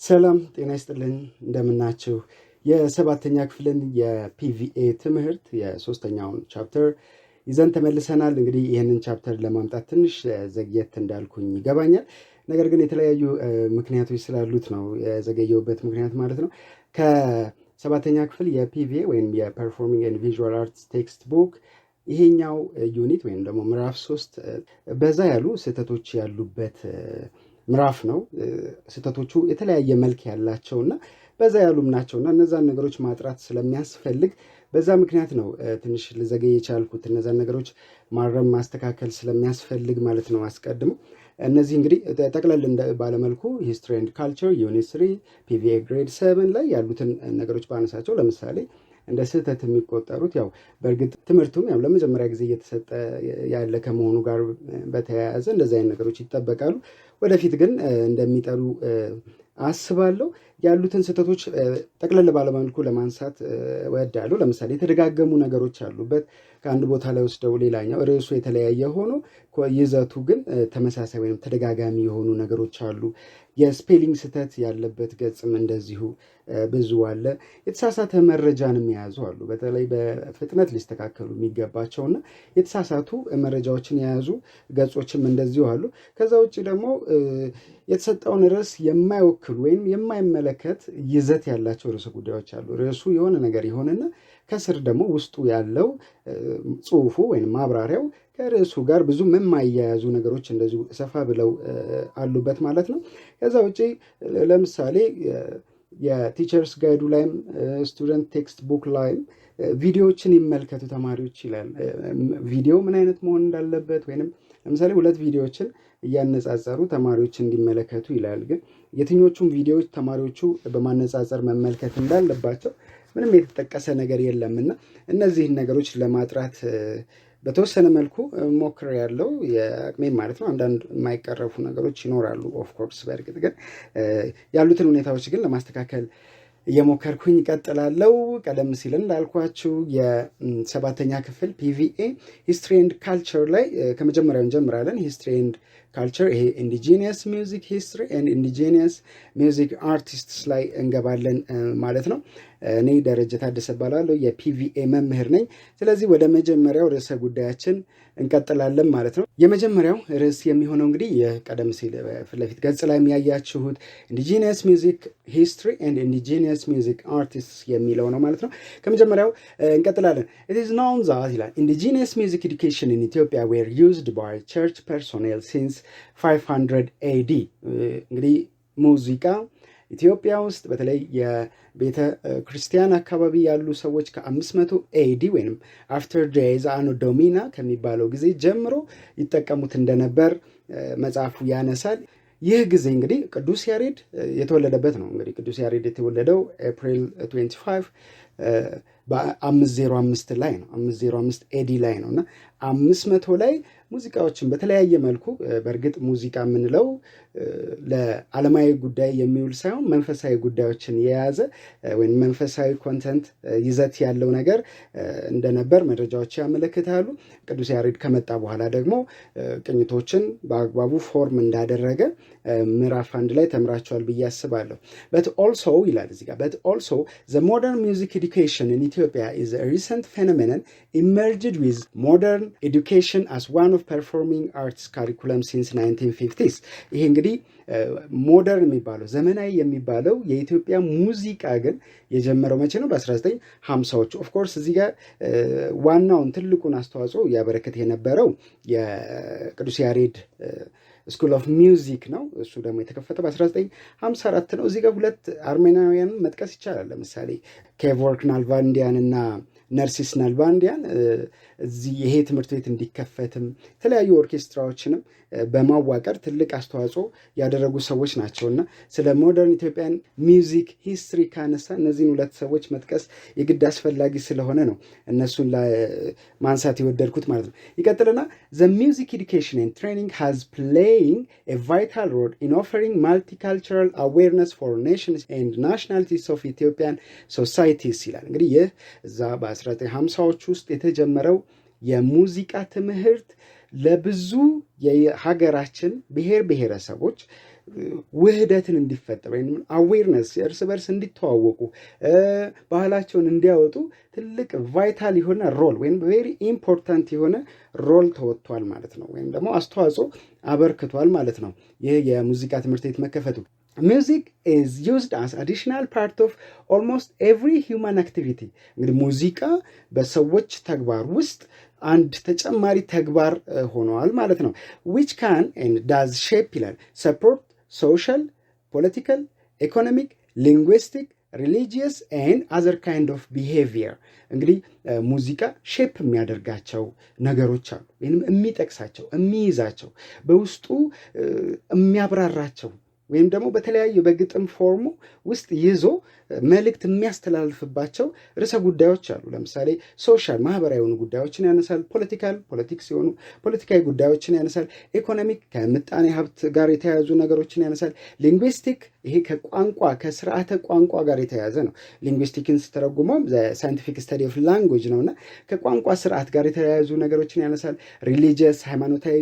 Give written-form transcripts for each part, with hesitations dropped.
ሰላም ጤና ይስጥልን እንደምናችሁ የሰባተኛ ክፍልን የፒቪኤ ትምህርት የሶስተኛውን ቻፕተር ይዘን ተመልሰናል። እንግዲህ ይህንን ቻፕተር ለማምጣት ትንሽ ዘግየት እንዳልኩኝ ይገባኛል። ነገር ግን የተለያዩ ምክንያቶች ስላሉት ነው የዘገየውበት ምክንያት ማለት ነው። ከሰባተኛ ክፍል የፒቪኤ ወይም የፐርፎርሚንግ ኤንድ ቪዥዋል አርትስ ቴክስት ቡክ ይሄኛው ዩኒት ወይም ደግሞ ምዕራፍ 3 በዛ ያሉ ስህተቶች ያሉበት ምዕራፍ ነው። ስህተቶቹ የተለያየ መልክ ያላቸውና በዛ ያሉም ናቸውና እነዛን ነገሮች ማጥራት ስለሚያስፈልግ በዛ ምክንያት ነው ትንሽ ልዘገይ የቻልኩት። እነዛን ነገሮች ማረም ማስተካከል ስለሚያስፈልግ ማለት ነው። አስቀድሞ እነዚህ እንግዲህ ጠቅለል ባለመልኩ ሂስትሪ ኤንድ ካልቸር Unit-3 PVA ግሬድ 7 ላይ ያሉትን ነገሮች ባነሳቸው ለምሳሌ እንደ ስህተት የሚቆጠሩት ያው በእርግጥ ትምህርቱም ያው ለመጀመሪያ ጊዜ እየተሰጠ ያለ ከመሆኑ ጋር በተያያዘ እንደዚህ አይነት ነገሮች ይጠበቃሉ። ወደፊት ግን እንደሚጠሉ አስባለሁ። ያሉትን ስህተቶች ጠቅለል ባለመልኩ ለማንሳት እወዳለሁ። ለምሳሌ የተደጋገሙ ነገሮች አሉበት። ከአንድ ቦታ ላይ ወስደው ሌላኛው ርዕሱ የተለያየ ሆኖ ይዘቱ ግን ተመሳሳይ ወይም ተደጋጋሚ የሆኑ ነገሮች አሉ። የስፔሊንግ ስህተት ያለበት ገጽም እንደዚሁ ብዙ አለ። የተሳሳተ መረጃንም የያዙ አሉ። በተለይ በፍጥነት ሊስተካከሉ የሚገባቸውና የተሳሳቱ መረጃዎችን የያዙ ገጾችም እንደዚሁ አሉ። ከዛ ውጭ ደግሞ የተሰጠውን ርዕስ የማይወክሉ ወይም የማይመለከት ይዘት ያላቸው ርዕሰ ጉዳዮች አሉ። ርዕሱ የሆነ ነገር ይሆንና ከስር ደግሞ ውስጡ ያለው ጽሑፉ ወይም ማብራሪያው ከርዕሱ ጋር ብዙ የማያያዙ ነገሮች እንደዚሁ ሰፋ ብለው አሉበት ማለት ነው። ከዛ ውጭ ለምሳሌ የቲቸርስ ጋይዱ ላይም ስቱደንት ቴክስት ቡክ ላይም ቪዲዮዎችን ይመልከቱ ተማሪዎች ይላል። ቪዲዮ ምን አይነት መሆን እንዳለበት ወይንም ለምሳሌ 2 ቪዲዮዎችን እያነጻጸሩ ተማሪዎች እንዲመለከቱ ይላል። ግን የትኞቹም ቪዲዮዎች ተማሪዎቹ በማነጻጸር መመልከት እንዳለባቸው ምንም የተጠቀሰ ነገር የለምና እነዚህን ነገሮች ለማጥራት በተወሰነ መልኩ ሞክሬያለሁ፣ የአቅሜን ማለት ነው። አንዳንድ የማይቀረፉ ነገሮች ይኖራሉ ኦፍኮርስ። በእርግጥ ግን ያሉትን ሁኔታዎች ግን ለማስተካከል እየሞከርኩኝ እቀጥላለሁ። ቀደም ሲል እንዳልኳችሁ የሰባተኛ ክፍል ፒቪኤ ሂስትሪ ኤንድ ካልቸር ላይ ከመጀመሪያው እንጀምራለን። ሂስትሪ ኤንድ ካልቸር ይሄ ኢንዲጂኒየስ ሚውዚክ ሂስትሪ ኤንድ ኢንዲጂኒየስ ሚውዚክ አርቲስትስ ላይ እንገባለን ማለት ነው። እኔ ደረጀ ታደሰ እባላለሁ፣ የፒቪኤ መምህር ነኝ። ስለዚህ ወደ መጀመሪያው ርዕሰ ጉዳያችን እንቀጥላለን ማለት ነው። የመጀመሪያው ርዕስ የሚሆነው እንግዲህ የቀደም ሲል ፊት ለፊት ገጽ ላይ የሚያያችሁት ኢንዲጂኒየስ ሚውዚክ ሂስትሪ ኤንድ ኢንዲጂኒየስ ሚውዚክ አርቲስትስ የሚለው ነው ማለት ነው። ከመጀመሪያው እንቀጥላለን። it is known that ይላል indigenous music education in Ethiopia were used by church personnel since 500 AD። እንግዲህ ሙዚቃ ኢትዮጵያ ውስጥ በተለይ የቤተ ክርስቲያን አካባቢ ያሉ ሰዎች ከ500 ኤዲ ወይም አፍተር ዴይዝ አኖ ዶሚና ከሚባለው ጊዜ ጀምሮ ይጠቀሙት እንደነበር መጽሐፉ ያነሳል። ይህ ጊዜ እንግዲህ ቅዱስ ያሬድ የተወለደበት ነው። እንግዲህ ቅዱስ ያሬድ የተወለደው ኤፕሪል 25 በ505 ላይ ነው። 505 ኤዲ ላይ ነው እና 500 ላይ ሙዚቃዎችን በተለያየ መልኩ በእርግጥ ሙዚቃ የምንለው ለዓለማዊ ጉዳይ የሚውል ሳይሆን መንፈሳዊ ጉዳዮችን የያዘ ወይም መንፈሳዊ ኮንተንት ይዘት ያለው ነገር እንደነበር መረጃዎች ያመለክታሉ። ቅዱስ ያሬድ ከመጣ በኋላ ደግሞ ቅኝቶችን በአግባቡ ፎርም እንዳደረገ ምዕራፍ 1 ላይ ተምራቸዋል ብዬ አስባለሁ። but also ይላል እዚህ ጋር but also the modern music education in Ethiopia is a recent phenomenon emerged with modern education as one of performing arts curriculum since 1950s። ይሄ እንግዲህ ሞደርን የሚባለው ዘመናዊ የሚባለው የኢትዮጵያ ሙዚቃ ግን የጀመረው መቼ ነው? በ1950ዎቹ። ኦፍኮርስ እዚህ ጋር ዋናውን ትልቁን አስተዋጽኦ ያበረከተ የነበረው የቅዱስ ያሬድ ስኩል ኦፍ ሚውዚክ ነው። እሱ ደግሞ የተከፈተው በ1954 ነው። እዚህ ጋር 2 አርሜናውያን መጥቀስ ይቻላል። ለምሳሌ ኬቮርክ ናልባንዲያን እና ነርሲስ ናልባንዲያን እዚህ ይሄ ትምህርት ቤት እንዲከፈትም የተለያዩ ኦርኬስትራዎችንም በማዋቀር ትልቅ አስተዋጽኦ ያደረጉ ሰዎች ናቸውና ስለ ሞደርን ኢትዮጵያን ሚውዚክ ሂስትሪ ካነሳ እነዚህን 2 ሰዎች መጥቀስ የግድ አስፈላጊ ስለሆነ ነው እነሱን ማንሳት የወደድኩት ማለት ነው። ይቀጥልና the music education and training has playing a vital role in offering multicultural awareness for nations and nationalities of Ethiopian societies ይላል። እንግዲህ ይህ እዛ በ1950ዎቹ ውስጥ የተጀመረው የሙዚቃ ትምህርት ለብዙ የሀገራችን ብሔር ብሔረሰቦች ውህደትን እንዲፈጠር ወይም አዌርነስ እርስ በርስ እንዲተዋወቁ ባህላቸውን እንዲያወጡ ትልቅ ቫይታል የሆነ ሮል ወይም ቬሪ ኢምፖርታንት የሆነ ሮል ተወጥቷል ማለት ነው፣ ወይም ደግሞ አስተዋጽኦ አበርክቷል ማለት ነው ይህ የሙዚቃ ትምህርት ቤት መከፈቱ። Music is used as additional part of almost every human activity። እንግዲህ ሙዚቃ በሰዎች ተግባር ውስጥ አንድ ተጨማሪ ተግባር ሆኗል ማለት ነው። which can and does shape ይላል support social, political, economic, linguistic, religious and other kind of behavior። እንግዲህ ሙዚቃ ሼፕ የሚያደርጋቸው ነገሮች አሉ፣ ወይም የሚጠቅሳቸው የሚይዛቸው በውስጡ የሚያብራራቸው ወይም ደግሞ በተለያዩ በግጥም ፎርሙ ውስጥ ይዞ መልእክት የሚያስተላልፍባቸው ርዕሰ ጉዳዮች አሉ። ለምሳሌ ሶሻል ማህበራዊ የሆኑ ጉዳዮችን ያነሳል። ፖለቲክስ የሆኑ ፖለቲካዊ ጉዳዮችን ያነሳል። ኢኮኖሚክ ከምጣኔ ሀብት ጋር የተያያዙ ነገሮችን ያነሳል። ሊንግዊስቲክ ይሄ ከቋንቋ ከስርዓተ ቋንቋ ጋር የተያያዘ ነው። ሊንግዊስቲክን ስተረጉመው ሳይንቲፊክ ስተዲ ኦፍ ላንጉጅ ነውና ከቋንቋ ስርዓት ጋር የተያያዙ ነገሮችን ያነሳል። ሪሊጂየስ ሃይማኖታዊ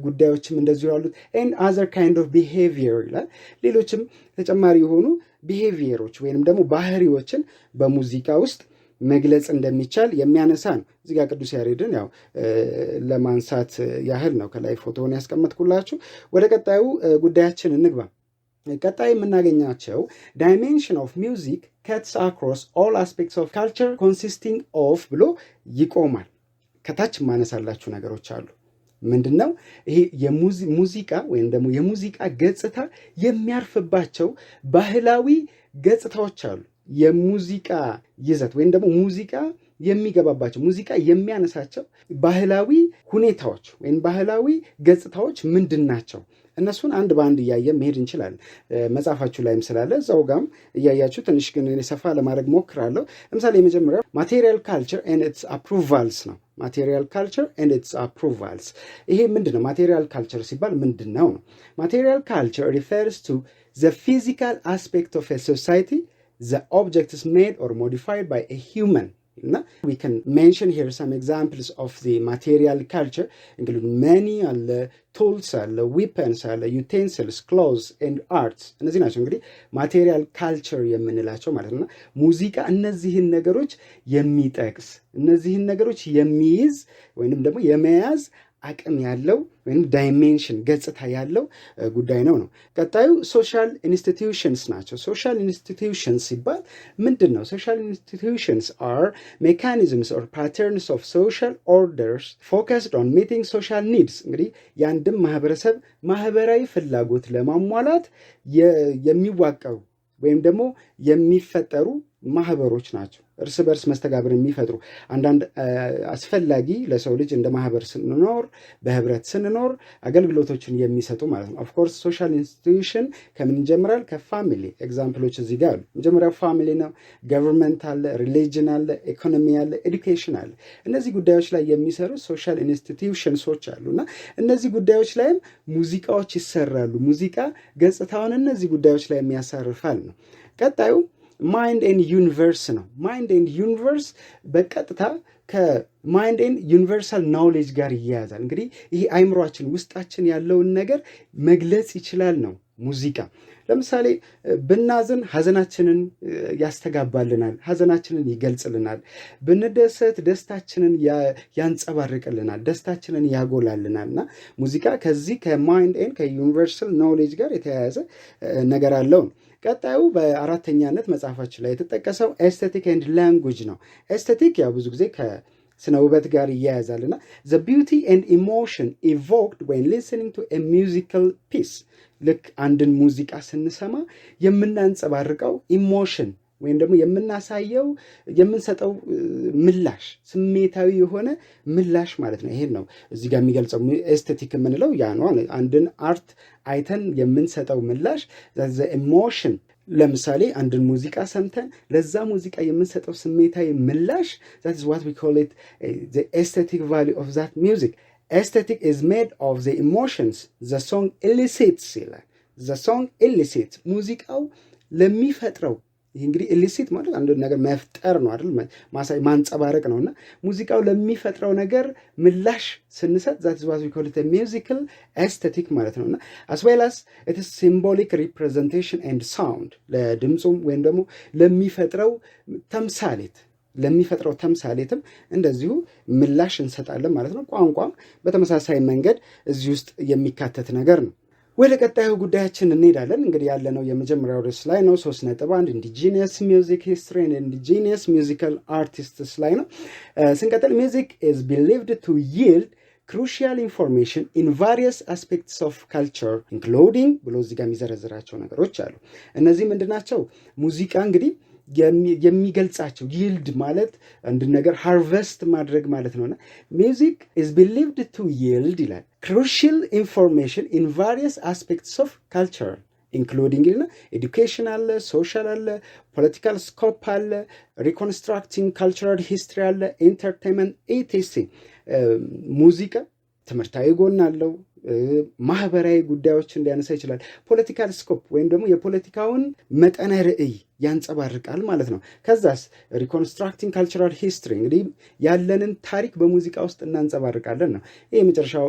ጉዳዮችም እንደዚሁ ያሉት ኤንድ አዘር ካይንድ ኦፍ ቢሄቪየር ይላል። ሌሎችም ተጨማሪ የሆኑ ቢሄቪየሮች ወይንም ደግሞ ባህሪዎችን በሙዚቃ ውስጥ መግለጽ እንደሚቻል የሚያነሳ ነው። እዚህ ጋር ቅዱስ ያሬድን ያው ለማንሳት ያህል ነው ከላይ ፎቶውን ያስቀመጥኩላችሁ። ወደ ቀጣዩ ጉዳያችን እንግባ። ቀጣይ የምናገኛቸው ዳይሜንሽን ኦፍ ሚውዚክ ከትስ አክሮስ ኦል አስፔክትስ ኦፍ ካልቸር ኮንሲስቲንግ ኦፍ ብሎ ይቆማል። ከታች ማነሳላችሁ ነገሮች አሉ። ምንድነው ይሄ ሙዚቃ ወይም ደግሞ የሙዚቃ ገጽታ የሚያርፍባቸው ባህላዊ ገጽታዎች አሉ። የሙዚቃ ይዘት ወይም ደግሞ ሙዚቃ የሚገባባቸው ሙዚቃ የሚያነሳቸው ባህላዊ ሁኔታዎች ወይም ባህላዊ ገጽታዎች ምንድን ናቸው? እነሱን አንድ በአንድ እያየ መሄድ እንችላለን። መጽሐፋችሁ ላይም ስላለ እዛው ጋም እያያችሁ ትንሽ ግን ሰፋ ለማድረግ ሞክራለሁ። ለምሳሌ የመጀመሪያው ማቴሪያል ካልቸር ኤንድ ኢትስ አፕሩቫልስ ነው። ማቴሪያል ካልቸር ኤንድ ኢትስ አፕሩቫልስ። ይሄ ምንድነው? ማቴሪያል ካልቸር ሲባል ምንድነው ነው? ማቴሪያል ካልቸር ሪፈርስ ቱ ዘ ፊዚካል አስፔክት ኦፍ ኤ ሶሳይቲ ዘ ኦብጀክት ኢዝ ሜድ ኦር ሞዲፋይድ ባይ ኤ ሂውመን እና we can mention here some examples of the material culture including many አለ tools አለ weapons አለ utensils clothes and arts። እነዚህ ናቸው እንግዲህ ማቴሪያል ካልቸር የምንላቸው ማለት ነው። ሙዚቃ እነዚህን ነገሮች የሚጠቅስ እነዚህን ነገሮች የሚይዝ ወይንም ደግሞ የመያዝ አቅም ያለው ወይም ዳይሜንሽን ገጽታ ያለው ጉዳይ ነው። ቀጣዩ ሶሻል ኢንስቲትዩሽንስ ናቸው። ሶሻል ኢንስቲትዩሽንስ ሲባል ምንድን ነው? ሶሻል ኢንስቲትዩሽንስ አር ሜካኒዝምስ ኦር ፓተርንስ ኦፍ ሶሻል ኦርደርስ ፎከስድ ኦን ሚቲንግ ሶሻል ኒድስ። እንግዲህ የአንድም ማህበረሰብ ማህበራዊ ፍላጎት ለማሟላት የሚዋቀሩ ወይም ደግሞ የሚፈጠሩ ማህበሮች ናቸው። እርስ በርስ መስተጋብር የሚፈጥሩ አንዳንድ አስፈላጊ ለሰው ልጅ እንደ ማህበር ስንኖር በህብረት ስንኖር አገልግሎቶችን የሚሰጡ ማለት ነው። ኦፍኮርስ ሶሻል ኢንስቲትዩሽን ከምን ይጀምራል? ከፋሚሊ። ኤግዛምፕሎች እዚህ ጋር አሉ። መጀመሪያው ፋሚሊ ነው። ገቨርንመንት አለ፣ ሪሊጅን አለ፣ ኢኮኖሚ አለ፣ ኤዱኬሽን አለ። እነዚህ ጉዳዮች ላይ የሚሰሩ ሶሻል ኢንስቲትዩሽንሶች አሉ እና እነዚህ ጉዳዮች ላይም ሙዚቃዎች ይሰራሉ። ሙዚቃ ገጽታውን እነዚህ ጉዳዮች ላይ የሚያሳርፋል ነው። ቀጣዩ ማይንድ ኤንድ ዩኒቨርስ ነው። ማይንድ ኤንድ ዩኒቨርስ በቀጥታ ከማይንድ ኤንድ ዩኒቨርሳል ናውሌጅ ጋር ይያያዛል። እንግዲህ ይሄ አይምሯችን ውስጣችን ያለውን ነገር መግለጽ ይችላል ነው ሙዚቃ። ለምሳሌ ብናዝን ሀዘናችንን ያስተጋባልናል፣ ሀዘናችንን ይገልጽልናል። ብንደሰት ደስታችንን ያንጸባርቅልናል፣ ደስታችንን ያጎላልናል እና ሙዚቃ ከዚህ ከማይንድ ኤንድ ከዩኒቨርሳል ናውሌጅ ጋር የተያያዘ ነገር አለው ነው። ቀጣዩ በአራተኛነት መጽሐፋችን ላይ የተጠቀሰው ኤስቴቲክ ኤንድ ላንጉጅ ነው። ኤስቴቲክ ያው ብዙ ጊዜ ከስነ ውበት ጋር ይያያዛልና the beauty and emotion evoked when listening to a musical piece። ልክ አንድን ሙዚቃ ስንሰማ የምናንጸባርቀው ኢሞሽን ወይም ደግሞ የምናሳየው የምንሰጠው ምላሽ ስሜታዊ የሆነ ምላሽ ማለት ነው። ይሄን ነው እዚህ ጋር የሚገልጸው ኤስቴቲክ የምንለው ያ ነው። አንድን አርት አይተን የምንሰጠው ምላሽ ዘ ኢሞሽን። ለምሳሌ አንድን ሙዚቃ ሰምተን ለዛ ሙዚቃ የምንሰጠው ስሜታዊ ምላሽ that is what we call it the aesthetic value of that music. Aesthetic is made of the emotions the song elicits ይላል። the song elicits ሙዚቃው ለሚፈጥረው እንግዲህ ኢሊሲት ማለት አንድ ነገር መፍጠር ነው አይደል? ማሳይ ማንጸባረቅ ነውና ሙዚቃው ለሚፈጥረው ነገር ምላሽ ስንሰጥ that is what we call it a musical aesthetic ማለት ነውና as well as it is symbolic representation and sound ለድምጹም ወይም ደግሞ ለሚፈጥረው ተምሳሌትም እንደዚሁ ምላሽ እንሰጣለን ማለት ነው። ቋንቋም በተመሳሳይ መንገድ እዚህ ውስጥ የሚካተት ነገር ነው። ወደ ቀጣዩ ጉዳያችን እንሄዳለን። እንግዲህ ያለነው የመጀመሪያው ርዕስ ላይ ነው። 3.1 Indigenous Music History and Indigenous Musical Artists ላይ ነው። ስንቀጥል music is believed to yield crucial information in various aspects of culture including ብሎ እዚህ ጋር የሚዘረዝራቸው ነገሮች አሉ። እነዚህ ምንድናቸው? ሙዚቃ እንግዲህ የሚገልጻቸው yield ማለት አንድ ነገር harvest ማድረግ ማለት ነውና music is believed to yield ይላል crucial information in various aspects of culture including educational, social, political scope, reconstructing cultural history, entertainment, etc. ሙዚቃ ትምህርታዊ ጎን አለው። ማህበራዊ ጉዳዮችን ሊያነሳ ይችላል። ፖለቲካል ስኮፕ ወይም ደግሞ የፖለቲካውን መጠነ ርዕይ ያንጸባርቃል ማለት ነው። ከዛስ ሪኮንስትራክቲንግ ካልቸራል ሂስትሪ እንግዲህ ያለንን ታሪክ በሙዚቃ ውስጥ እናንጸባርቃለን ነው። ይህ የመጨረሻው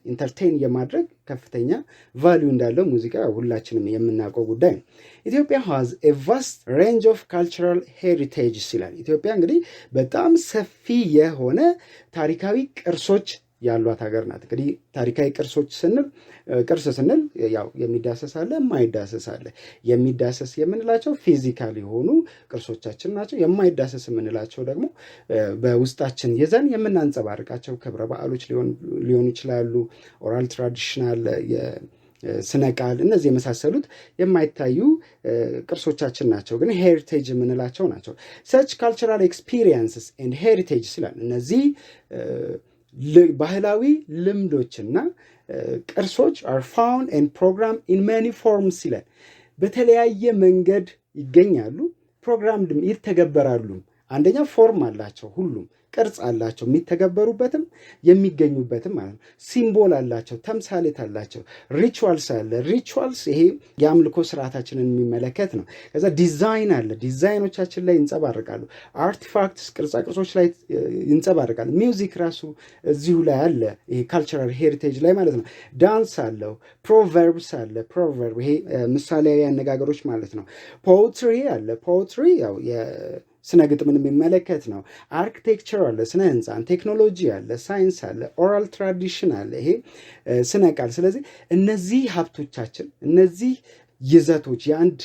ኢንተርቴን የማድረግ ከፍተኛ ቫልዩ እንዳለው ሙዚቃ ሁላችንም የምናውቀው ጉዳይ ነው። ኢትዮጵያ has a vast range of cultural heritage ይላል። ኢትዮጵያ እንግዲህ በጣም ሰፊ የሆነ ታሪካዊ ቅርሶች ያሏት ሀገር ናት። እንግዲህ ታሪካዊ ቅርሶች ስንል ያው የሚዳሰስ አለ፣ የማይዳሰስ አለ። የሚዳሰስ የምንላቸው ፊዚካል የሆኑ ቅርሶቻችን ናቸው። የማይዳሰስ የምንላቸው ደግሞ በውስጣችን ይዘን የምናንጸባርቃቸው ክብረ በዓሎች ሊሆኑ ይችላሉ። ኦራል ትራዲሽናል ስነ ቃል እነዚህ የመሳሰሉት የማይታዩ ቅርሶቻችን ናቸው፣ ግን ሄሪቴጅ የምንላቸው ናቸው። such cultural experiences and heritage ይላል። እነዚህ ባህላዊ ልምዶችና ቅርሶች are found and programmed in many forms ይላል። በተለያየ መንገድ ይገኛሉ፣ ፕሮግራምድ ይተገበራሉ። አንደኛ ፎርም አላቸው፣ ሁሉም ቅርጽ አላቸው፣ የሚተገበሩበትም የሚገኙበትም ማለት ነው። ሲምቦል አላቸው፣ ተምሳሌት አላቸው። ሪቹዋልስ አለ። ሪቹዋልስ ይሄ የአምልኮ ስርዓታችንን የሚመለከት ነው። ከዛ ዲዛይን አለ፣ ዲዛይኖቻችን ላይ ይንጸባረቃሉ። አርቲፋክትስ ቅርጻቅርጾች ላይ ይንጸባረቃሉ። ሚውዚክ ራሱ እዚሁ ላይ አለ፣ ይሄ ካልቸራል ሄሪቴጅ ላይ ማለት ነው። ዳንስ አለው። ፕሮቨርብስ አለ። ፕሮቨርብ ይሄ ምሳሌያዊ አነጋገሮች ማለት ነው። ፖትሪ አለ። ፖትሪ ያው ስነ ግጥምን የሚመለከት ነው። አርኪቴክቸር አለ፣ ስነ ህንፃን፣ ቴክኖሎጂ አለ፣ ሳይንስ አለ፣ ኦራል ትራዲሽን አለ፣ ይሄ ስነ ቃል። ስለዚህ እነዚህ ሀብቶቻችን፣ እነዚህ ይዘቶች የአንድ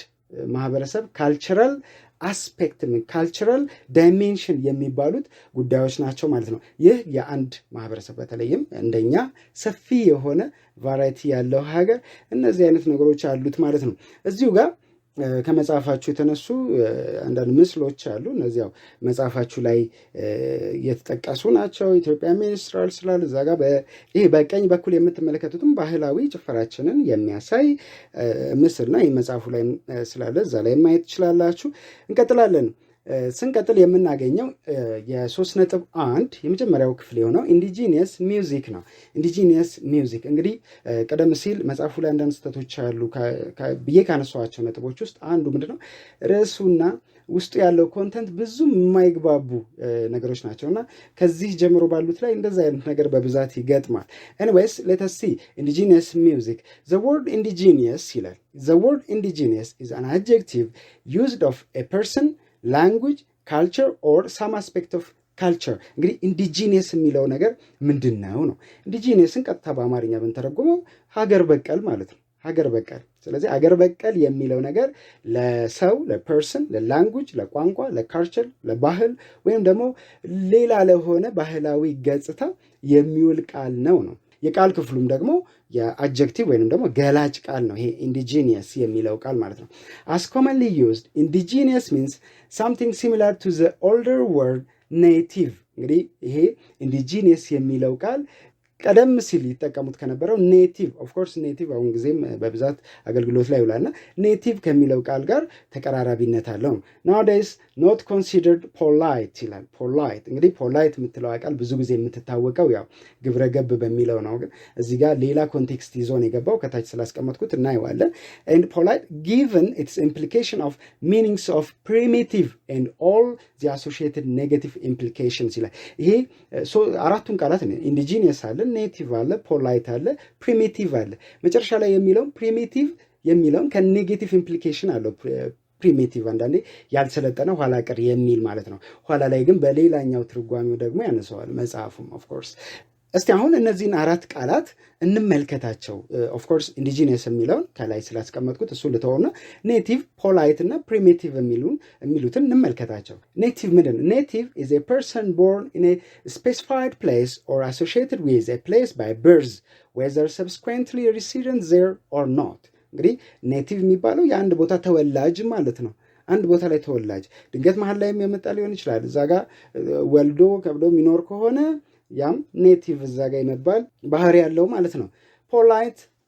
ማህበረሰብ ካልቸራል አስፔክት ካልቸራል ዳይሜንሽን የሚባሉት ጉዳዮች ናቸው ማለት ነው። ይህ የአንድ ማህበረሰብ በተለይም እንደኛ ሰፊ የሆነ ቫራይቲ ያለው ሀገር እነዚህ አይነት ነገሮች አሉት ማለት ነው። እዚሁ ጋር ከመጽሐፋችሁ የተነሱ አንዳንድ ምስሎች አሉ። እነዚያው መጽሐፋችሁ ላይ የተጠቀሱ ናቸው። ኢትዮጵያ ሚኒስትራል ስላል እዛ ጋር ይሄ በቀኝ በኩል የምትመለከቱትም ባህላዊ ጭፈራችንን የሚያሳይ ምስልና ይህ መጽሐፉ ላይ ስላለ እዛ ላይ ማየት ትችላላችሁ። እንቀጥላለን። ስንቀጥል የምናገኘው የ3.1 የመጀመሪያው ክፍል የሆነው ኢንዲጂኒየስ ሚውዚክ ነው። ኢንዲጂኒየስ ሚውዚክ እንግዲህ ቀደም ሲል መጽሐፉ ላይ አንዳንድ ስህተቶች አሉ ብዬ ካነሷቸው ነጥቦች ውስጥ አንዱ ምንድነው ርዕሱና ውስጡ ያለው ኮንተንት ብዙም የማይግባቡ ነገሮች ናቸውና ከዚህ ጀምሮ ባሉት ላይ እንደዛ አይነት ነገር በብዛት ይገጥማል። ኤኒዌይስ ሌት አስ ሲ ኢንዲጂኒየስ ሚውዚክ the word indigenous ይላል። the word indigenous is an adjective used of a person, language, culture or some aspect of culture። እንግዲህ ኢንዲጂኒየስ የሚለው ነገር ምንድነው ነው? ኢንዲጂኒየስን ቀጥታ በአማርኛ ብንተረጉመው ሀገር በቀል ማለት ነው። ሀገር በቀል። ስለዚህ ሀገር በቀል የሚለው ነገር ለሰው፣ ለፐርሰን፣ ለላንጉጅ፣ ለቋንቋ፣ ለካልቸር፣ ለባህል ወይም ደግሞ ሌላ ለሆነ ባህላዊ ገጽታ የሚውል ቃል ነው። የቃል ክፍሉም ደግሞ የአድጀክቲቭ ወይንም ደግሞ ገላጭ ቃል ነው። ይሄ ኢንዲጂኒየስ የሚለው ቃል ማለት ነው። as commonly used indigenous means something similar to the older word native። እንግዲህ ይሄ ኢንዲጂኒየስ የሚለው ቃል ቀደም ሲል ይጠቀሙት ከነበረው ኔቲቭ ኦፍ ኮርስ ኔቲቭ አሁን ጊዜም በብዛት አገልግሎት ላይ ይውላልና ኔቲቭ ከሚለው ቃል ጋር ተቀራራቢነት አለው። nowadays not considered polite ይላል። ፖላይት እንግዲህ ፖላይት የምትለው ቃል ብዙ ጊዜ የምትታወቀው ያው ግብረገብ በሚለው ነው። ግን እዚህ ጋር ሌላ ኮንቴክስት ይዞ ነው የገባው። ከታች ስላስቀመጥኩት እናየዋለን። and polite given its implication of meanings of primitive and all the associated negative implications ይላል። ይሄ አራቱን ቃላት ነው። ኢንዲጂኒየስ አለ፣ ኔቲቭ አለ፣ ፖላይት አለ፣ ፕሪሚቲቭ አለ። መጨረሻ ላይ የሚለው ፕሪሚቲቭ የሚለውን ከኔጌቲቭ ኢምፕሊኬሽን አለው። ፕሪሚቲቭ አንዳንዴ ያልሰለጠነ ኋላ ቀር የሚል ማለት ነው። ኋላ ላይ ግን በሌላኛው ትርጓሜው ደግሞ ያነሰዋል መጽሐፉም ኦፍ ኮርስ። እስቲ አሁን እነዚህን አራት ቃላት እንመልከታቸው። ኦፍ ኮርስ ኢንዲጂነስ የሚለውን ከላይ ስላስቀመጥኩት እሱ ልተውና ኔቲቭ፣ ፖላይት እና ፕሪሚቲቭ የሚሉትን እንመልከታቸው። ኔቲቭ ምንድን ነው? ኔቲቭ is a person born in a specified place or associated with a place by birth whether subsequently resident there or not። እንግዲህ ኔቲቭ የሚባለው የአንድ ቦታ ተወላጅ ማለት ነው። አንድ ቦታ ላይ ተወላጅ ድንገት መሀል ላይም የመጣ ሊሆን ይችላል። እዛ ጋር ወልዶ ከብዶ የሚኖር ከሆነ ያም ኔቲቭ እዛ ጋር ይመባል ባህሪ ያለው ማለት ነው።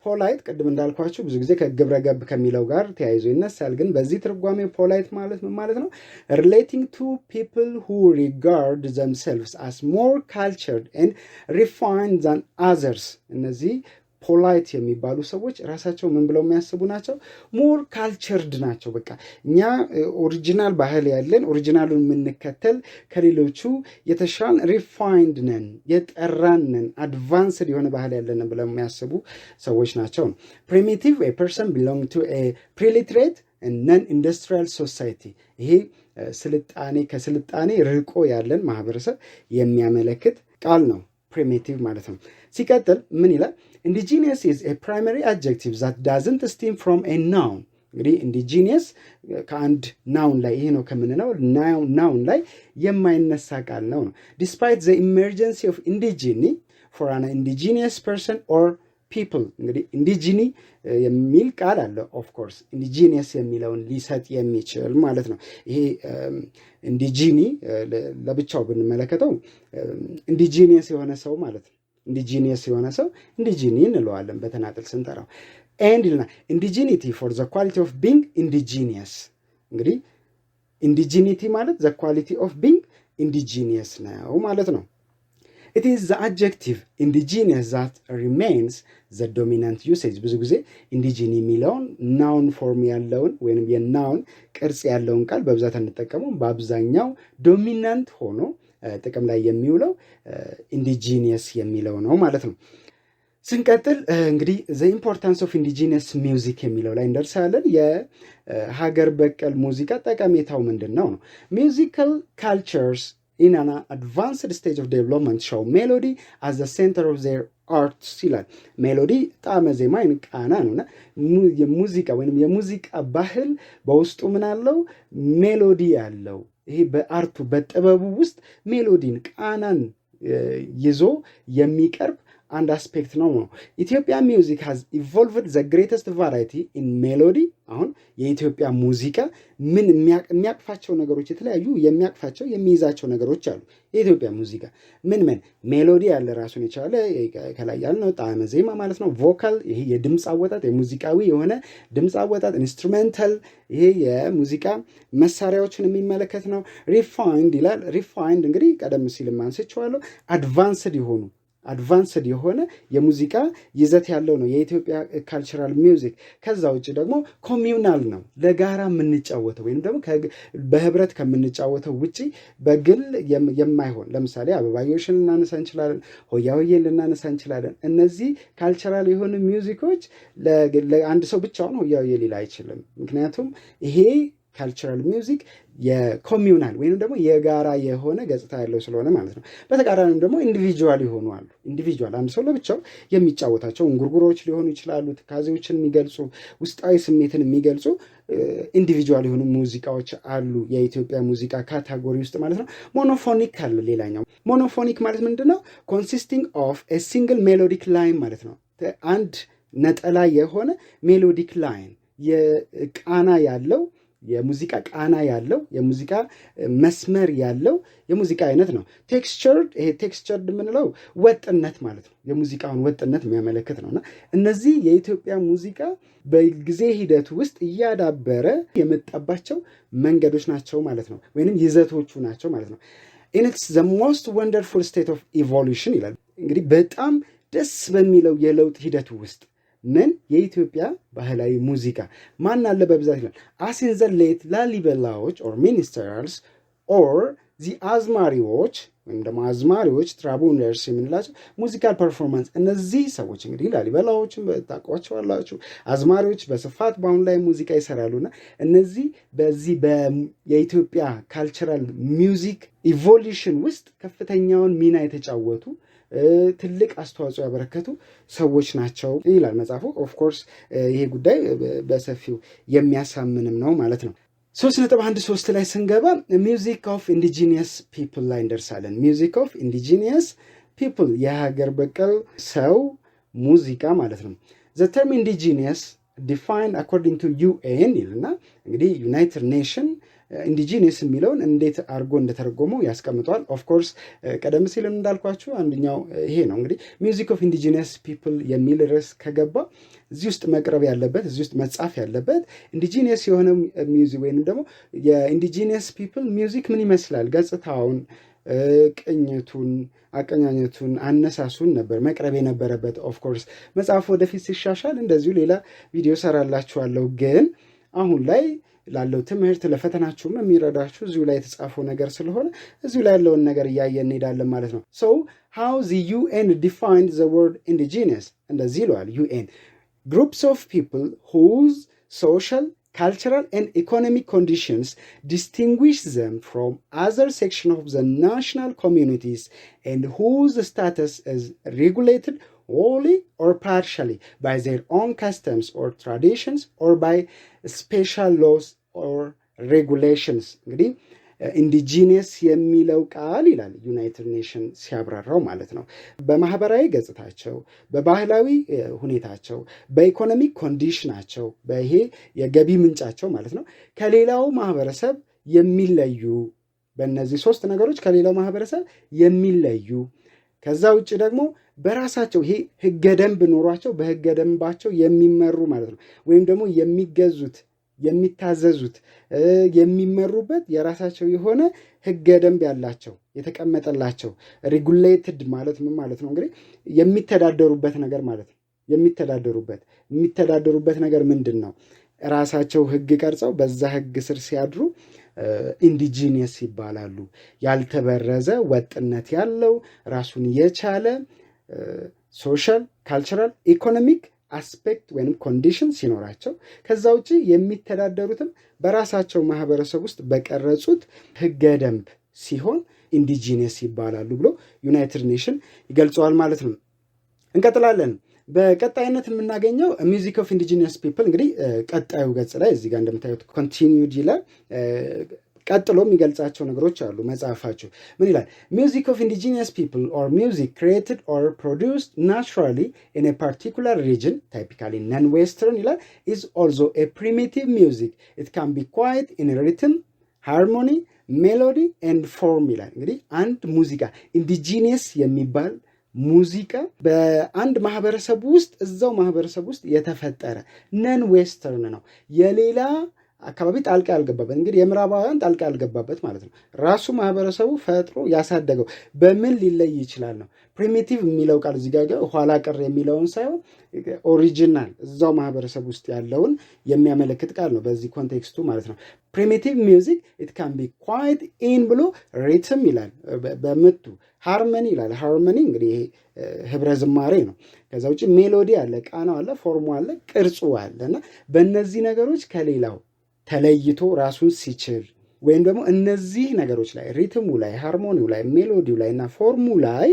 ፖላይት ቅድም እንዳልኳችሁ ብዙ ጊዜ ከግብረ ገብ ከሚለው ጋር ተያይዞ ይነሳል። ግን በዚህ ትርጓሜ ፖላይት ማለት ምን ማለት ነው? relating to people who regard themselves as more cultured and refined than others። እነዚህ ፖላይት የሚባሉ ሰዎች ራሳቸው ምን ብለው የሚያስቡ ናቸው? ሞር ካልቸርድ ናቸው። በቃ እኛ ኦሪጂናል ባህል ያለን ኦሪጂናሉን የምንከተል ከሌሎቹ የተሻል ሪፋይንድ ነን፣ የጠራን ነን፣ አድቫንስድ የሆነ ባህል ያለን ብለው የሚያስቡ ሰዎች ናቸው። ፕሪሚቲቭ a person belong to a preliterate and non-industrial society። ይሄ ከስልጣኔ ርቆ ያለን ማህበረሰብ የሚያመለክት ቃል ነው ፕሪሚቲቭ ማለት ነው። ሲቀጥል ምን ይላል? Indigenous is a primary adjective that doesn't stem from a noun። እንግዲህ ኢንዲጂኒየስ ከአንድ ናውን ላይ ይሄ ነው ከምንለው ናውን ላይ የማይነሳ ቃል ነው። Despite the emergency of indigeny for an indigenous person or people። እንግዲህ ኢንዲጂኒ የሚል ቃል አለ ኦፍ ኮርስ ኢንዲጂኒየስ የሚለውን ሊሰጥ የሚችል ማለት ነው። ይሄ ኢንዲጂኒ ለብቻው ብንመለከተው ኢንዲጂኒየስ የሆነ ሰው ማለት ነው። ኢንዲጂኒየስ የሆነ ሰው ኢንዲጂኒ እንለዋለን በተናጠል ስንጠራው። ኤንድ ኢንዲጂኒቲ ፎር ዘ ኳሊቲ ኦፍ ቢንግ ኢንዲጂኒየስ። እንግዲህ ኢንዲጂኒቲ ማለት ዘ ኳሊቲ ኦፍ ቢንግ ኢንዲጂኒየስ ነው ማለት ነው። It is the adjective indigenous that remains the dominant usage። ብዙ ጊዜ ኢንዲጂኒ የሚለውን ናውን ፎርም ያለውን ወይም የናውን ቅርጽ ያለውን ቃል በብዛት እንጠቀመው። በአብዛኛው ዶሚናንት ሆኖ ጥቅም ላይ የሚውለው ኢንዲጂኒየስ የሚለው ነው ማለት ነው። ስንቀጥል እንግዲህ the importance of indigenous music የሚለው ላይ እንደርሳለን። የሀገር በቀል ሙዚቃ ጠቀሜታው ምንድን ነው? Musical cultures in an advanced stage of development show melody as the center of their arts ይላል። ሜሎዲ ጣዕመ ዜማ ቃና ነውና የሙዚቃ ወይም የሙዚቃ ባህል በውስጡ ምን አለው? ሜሎዲ ያለው። ይሄ በአርቱ በጥበቡ ውስጥ ሜሎዲን ቃናን ይዞ የሚቀርብ አንድ አስፔክት ነው። ኢትዮጵያ ሚውዚክ has evolved the greatest variety in melody። አሁን የኢትዮጵያ ሙዚቃ ምን የሚያቅፋቸው ነገሮች የተለያዩ የሚይዛቸው ነገሮች አሉ። የኢትዮጵያ ሙዚቃ ምን ሜሎዲ ያለ ራሱን የቻለ ከላይ ያልነው ጣዕመ ዜማ ማለት ነው። ቮካል ይሄ የድምፅ አወጣጥ የሙዚቃዊ የሆነ ድምፅ አወጣጥ፣ ኢንስትሩሜንታል ይሄ የሙዚቃ መሳሪያዎችን የሚመለከት ነው። ሪፋይንድ ይላል። ሪፋይንድ እንግዲህ ቀደም ሲል አንስቼዋለሁ። አድቫንስድ የሆነ የሙዚቃ ይዘት ያለው ነው የኢትዮጵያ ካልቸራል ሚውዚክ። ከዛ ውጭ ደግሞ ኮሚዩናል ነው፣ ለጋራ የምንጫወተው ወይም ደግሞ በህብረት ከምንጫወተው ውጪ በግል የማይሆን ለምሳሌ አበባዮሽን ልናነሳ እንችላለን፣ ሆያ ሆዬን ልናነሳ እንችላለን። እነዚህ ካልቸራል የሆኑ ሚውዚኮች ለአንድ ሰው ብቻውን ሆያ ሆዬ ሊል አይችልም። ምክንያቱም ይሄ ካልቸራል ሚውዚክ የኮሚዩናል ወይም ደግሞ የጋራ የሆነ ገጽታ ያለው ስለሆነ ማለት ነው። በተቃራኒም ደግሞ ኢንዲቪጁዋል ይሆኑ አሉ። ኢንዲቪጁዋል አንድ ሰው ለብቻው የሚጫወታቸው እንጉርጉሮች ሊሆኑ ይችላሉ፣ ትካዜዎችን የሚገልጹ ውስጣዊ ስሜትን የሚገልጹ ኢንዲቪጁዋል የሆኑ ሙዚቃዎች አሉ የኢትዮጵያ ሙዚቃ ካታጎሪ ውስጥ ማለት ነው። ሞኖፎኒክ አለ ሌላኛው። ሞኖፎኒክ ማለት ምንድነው? ኮንሲስቲንግ ኦፍ ኤ ሲንግል ሜሎዲክ ላይን ማለት ነው። አንድ ነጠላ የሆነ ሜሎዲክ ላይን የቃና ያለው የሙዚቃ ቃና ያለው የሙዚቃ መስመር ያለው የሙዚቃ አይነት ነው። ቴክስቸርድ ይሄ ቴክስቸርድ የምንለው ወጥነት ማለት ነው። የሙዚቃውን ወጥነት የሚያመለክት ነውና እነዚህ የኢትዮጵያ ሙዚቃ በጊዜ ሂደት ውስጥ እያዳበረ የመጣባቸው መንገዶች ናቸው ማለት ነው፣ ወይንም ይዘቶቹ ናቸው ማለት ነው። It's the most wonderful state of evolution ይላል። እንግዲህ በጣም ደስ በሚለው የለውጥ ሂደት ውስጥ ምን የኢትዮጵያ ባህላዊ ሙዚቃ ማን አለ በብዛት ይላል። as in the late ላሊበላዎች or minstrels or the አዝማሪዎች ወይም ደግሞ አዝማሪዎች ትራቡነርስ የምንላቸው ሙዚካል ፐርፎርማንስ እነዚህ ሰዎች እንግዲህ ላሊበላዎችን ታውቋቸዋላችሁ። አዝማሪዎች በስፋት በአሁን ላይ ሙዚቃ ይሰራሉና እነዚህ በዚህ የኢትዮጵያ ካልቸራል ሚውዚክ ኢቮሉሽን ውስጥ ከፍተኛውን ሚና የተጫወቱ ትልቅ አስተዋጽኦ ያበረከቱ ሰዎች ናቸው ይላል መጽሐፉ። ኦፍ ኮርስ ይሄ ጉዳይ በሰፊው የሚያሳምንም ነው ማለት ነው። 3.13 ላይ ስንገባ ሚውዚክ ኦፍ ኢንዲጂኒየስ ፒፕል ላይ እንደርሳለን። ሚውዚክ ኦፍ ኢንዲጂኒየስ ፒፕል የሀገር በቀል ሰው ሙዚቃ ማለት ነው። ዘ ተርም ኢንዲጂኒየስ ዲፋይንድ አኮርዲንግ ቱ ዩኤን ይልና እንግዲህ ዩናይትድ ኔሽን ኢንዲጂኒየስ የሚለውን እንዴት አድርጎ እንደተረጎመው ያስቀምጠዋል። ኦፍ ኮርስ ቀደም ሲል እንዳልኳችሁ አንደኛው ይሄ ነው። እንግዲህ ሚውዚክ ኦፍ ኢንዲጂኒየስ ፒፕል የሚል ርዕስ ከገባ እዚህ ውስጥ መቅረብ ያለበት እዚህ ውስጥ መጻፍ ያለበት ኢንዲጂኒየስ የሆነ ሚውዚክ ወይንም ደግሞ የኢንዲጂኒየስ ፒፕል ሚውዚክ ምን ይመስላል፣ ገጽታውን፣ ቅኝቱን፣ አቀኛኘቱን፣ አነሳሱን ነበር መቅረብ የነበረበት። ኦፍ ኮርስ መጽሐፉ ወደፊት ሲሻሻል እንደዚሁ ሌላ ቪዲዮ ሰራላችኋለሁ። ግን አሁን ላይ ላለው ትምህርት ለፈተናችሁም የሚረዳችሁ እዚሁ ላይ የተጻፈው ነገር ስለሆነ እዚሁ ላይ ያለውን ነገር እያየን እንሄዳለን ማለት ነው። So how the UN defined the word indigenous እንደዚህ ይለዋል UN groups of people whose social, cultural and economic conditions distinguish them from other sections of the national communities and whose status is regulated wholly or partially by their own customs or traditions or by special laws or regulations እንግዲህ ኢንዲጂኒየስ የሚለው ቃል ይላል ዩናይትድ ኔሽን ሲያብራራው ማለት ነው በማህበራዊ ገጽታቸው፣ በባህላዊ ሁኔታቸው፣ በኢኮኖሚክ ኮንዲሽናቸው፣ በይሄ የገቢ ምንጫቸው ማለት ነው ከሌላው ማህበረሰብ የሚለዩ በእነዚህ ሶስት ነገሮች ከሌላው ማህበረሰብ የሚለዩ ከዛ ውጭ ደግሞ በራሳቸው ይሄ ህገ ደንብ ኖሯቸው በህገ ደንባቸው የሚመሩ ማለት ነው ወይም ደግሞ የሚገዙት የሚታዘዙት የሚመሩበት የራሳቸው የሆነ ህገ ደንብ ያላቸው የተቀመጠላቸው ሬጉሌትድ ማለት ምን ማለት ነው እንግዲህ የሚተዳደሩበት ነገር ማለት ነው። የሚተዳደሩበት ነገር ምንድን ነው? ራሳቸው ህግ ቀርጸው በዛ ህግ ስር ሲያድሩ ኢንዲጂኒየስ ይባላሉ። ያልተበረዘ ወጥነት ያለው ራሱን የቻለ ሶሻል፣ ካልቸራል፣ ኢኮኖሚክ አስፔክት ወይም ኮንዲሽን ሲኖራቸው ከዛ ውጪ የሚተዳደሩትም በራሳቸው ማህበረሰብ ውስጥ በቀረጹት ህገ ደንብ ሲሆን ኢንዲጂኒየስ ይባላሉ ብሎ ዩናይትድ ኔሽን ይገልጸዋል ማለት ነው። እንቀጥላለን። በቀጣይነት የምናገኘው ሚውዚክ ኦፍ ኢንዲጂኒየስ ፒፕል እንግዲህ ቀጣዩ ገጽ ላይ እዚህ ጋር እንደምታዩት ኮንቲኒዩድ ይላል። ቀጥሎ የሚገልጻቸው ነገሮች አሉ መጽሐፋቸው ምን ይላል? ሚውዚክ ኦፍ ኢንዲጂኒየስ ፒፕል ኦር ሚውዚክ ክሪኤትድ ኦር ፕሮዲውስድ ናቹራሊ ኢን ኤ ፓርቲኩላር ሪጅን ታይፒካሊ ነን ዌስተርን ይላል ኢዝ ኦልሶ ኤ ፕሪሚቲቭ ሚውዚክ ኢት ካን ቢ ኳይት ኢን ሪትም ሃርሞኒ ሜሎዲ ኤንድ ፎርም ይላል። እንግዲህ አንድ ሙዚቃ ኢንዲጂኒየስ የሚባል ሙዚቃ በአንድ ማህበረሰብ ውስጥ እዛው ማህበረሰብ ውስጥ የተፈጠረ ነን ዌስተርን ነው። የሌላ አካባቢ ጣልቃ ያልገባበት እንግዲህ የምዕራባውያን ጣልቃ ያልገባበት ማለት ነው። ራሱ ማህበረሰቡ ፈጥሮ ያሳደገው በምን ሊለይ ይችላል ነው። ፕሪሚቲቭ የሚለው ቃል እዚህ ጋር ኋላ ቀር የሚለውን ሳይሆን ኦሪጂናል እዛው ማህበረሰብ ውስጥ ያለውን የሚያመለክት ቃል ነው በዚህ ኮንቴክስቱ ማለት ነው። ፕሪሚቲቭ ሚውዚክ ኢት ካን ቢ ኳይት ኢን ብሎ ሪትም ይላል በምቱ ሃርመኒ ይላል። ሃርመኒ እንግዲህ ህብረ ዝማሬ ነው። ከዛ ውጭ ሜሎዲ አለ፣ ቃናው አለ፣ ፎርሙ አለ፣ ቅርጹ አለ እና በእነዚህ ነገሮች ከሌላው ተለይቶ ራሱን ሲችል ወይም ደግሞ እነዚህ ነገሮች ላይ ሪትሙ ላይ ሃርሞኒው ላይ ሜሎዲው ላይ እና ፎርሙ ላይ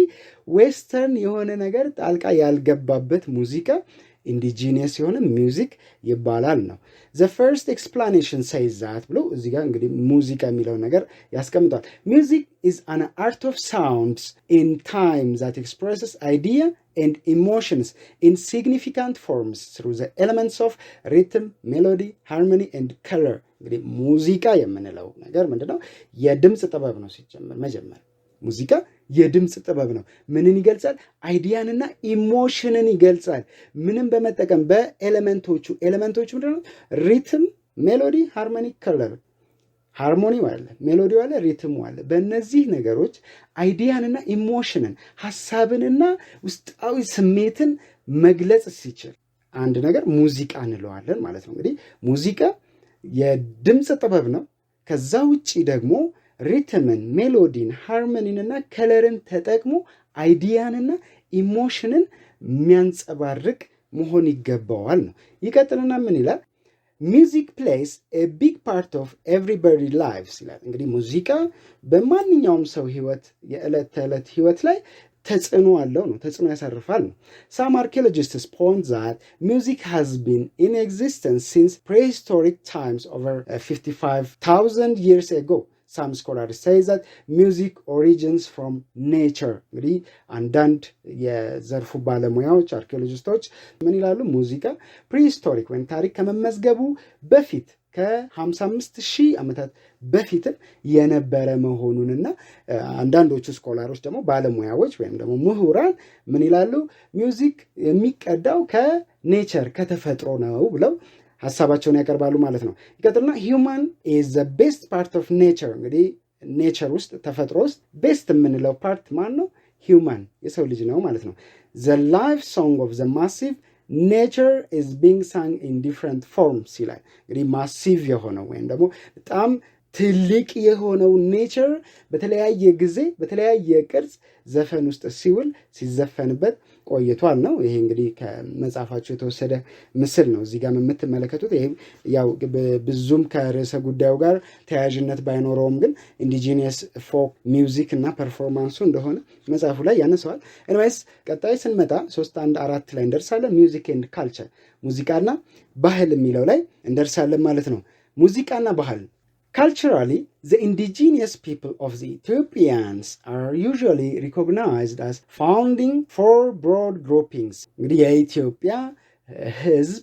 ዌስተርን የሆነ ነገር ጣልቃ ያልገባበት ሙዚቃ indigenous የሆነ music ይባላል ነው። The first explanation says that ብሎ እዚህ ጋር እንግዲህ ሙዚቃ የሚለው ነገር ያስቀምጣል። Music is an art of sounds in time that expresses idea and emotions in significant forms through the elements of rhythm, melody, harmony and color. እንግዲህ ሙዚቃ የምንለው ነገር ምንድነው? የድምጽ ጥበብ ነው ሲጀመር መጀመር ሙዚቃ የድምጽ ጥበብ ነው። ምንን ይገልጻል? አይዲያንና ኢሞሽንን ይገልጻል። ምንም በመጠቀም በኤሌመንቶቹ ምንድነው? ሪትም፣ ሜሎዲ፣ ሃርሞኒ፣ ከለር። ሃርሞኒው አለ፣ ሜሎዲው አለ፣ ሪትሙ አለ። በእነዚህ ነገሮች አይዲያንና ኢሞሽንን ሐሳብንና ውስጣዊ ስሜትን መግለጽ ሲችል አንድ ነገር ሙዚቃ እንለዋለን ማለት ነው። እንግዲህ ሙዚቃ የድምጽ ጥበብ ነው። ከዛ ውጪ ደግሞ ሪትምን፣ ሜሎዲን፣ ሃርሞኒንና ከለርን ተጠቅሞ አይዲያንና ኢሞሽንን የሚያንጸባርቅ መሆን ይገባዋል ነው። ይቀጥልና ምን ይላል? Music plays a big part of everybody's lives ይላል። እንግዲህ ሙዚቃ በማንኛውም ሰው ህይወት የዕለት ተዕለት ህይወት ላይ ተጽዕኖ አለው ነው፣ ተጽዕኖ ያሳርፋል ነው። Some archaeologists point that music has been in existence since prehistoric times over 55,000 years ago. Some scholars say that music origins from nature. እንግዲህ አንዳንድ የዘርፉ ባለሙያዎች አርኪኦሎጂስቶች ምን ይላሉ? ሙዚቃ ፕሪሂስቶሪክ ወይም ታሪክ ከመመዝገቡ በፊት ከ55,000 ዓመታት በፊትም የነበረ መሆኑንና አንዳንዶቹ ስኮላሮች ደግሞ ባለሙያዎች ወይም ደግሞ ምሁራን ምን ይላሉ? ሚውዚክ የሚቀዳው ከኔቸር ከተፈጥሮ ነው ብለው ሐሳባቸውን ያቀርባሉ ማለት ነው። ይቀጥልና human is the best part of nature። እንግዲህ ኔቸር ውስጥ ተፈጥሮ ውስጥ ቤስት የምንለው ፓርት ማን ነው? human የሰው ልጅ ነው ማለት ነው። the life song of the massive nature is being sung in different forms ይላል። እንግዲህ ማሲቭ የሆነው ወይም ደግሞ በጣም ትልቅ የሆነው ኔቸር በተለያየ ጊዜ በተለያየ ቅርጽ ዘፈን ውስጥ ሲውል ሲዘፈንበት ቆይቷል ነው። ይሄ እንግዲህ ከመጽሐፋቸው የተወሰደ ምስል ነው እዚህ ጋር የምትመለከቱት። ይሄ ያው ብዙም ከርዕሰ ጉዳዩ ጋር ተያያዥነት ባይኖረውም ግን ኢንዲጂኒየስ ፎክ ሚውዚክ እና ፐርፎርማንሱ እንደሆነ መጽሐፉ ላይ ያነሳዋል። ኤኒዌይስ ቀጣይ ስንመጣ 3:1-4 ላይ እንደርሳለን። ሚውዚክ ኤንድ ካልቸር ሙዚቃና ባህል የሚለው ላይ እንደርሳለን ማለት ነው። ሙዚቃና ባህል Culturally, the indigenous people of the Ethiopians are usually recognized as founding four broad groupings. እንግዲህ የኢትዮጵያ ህዝብ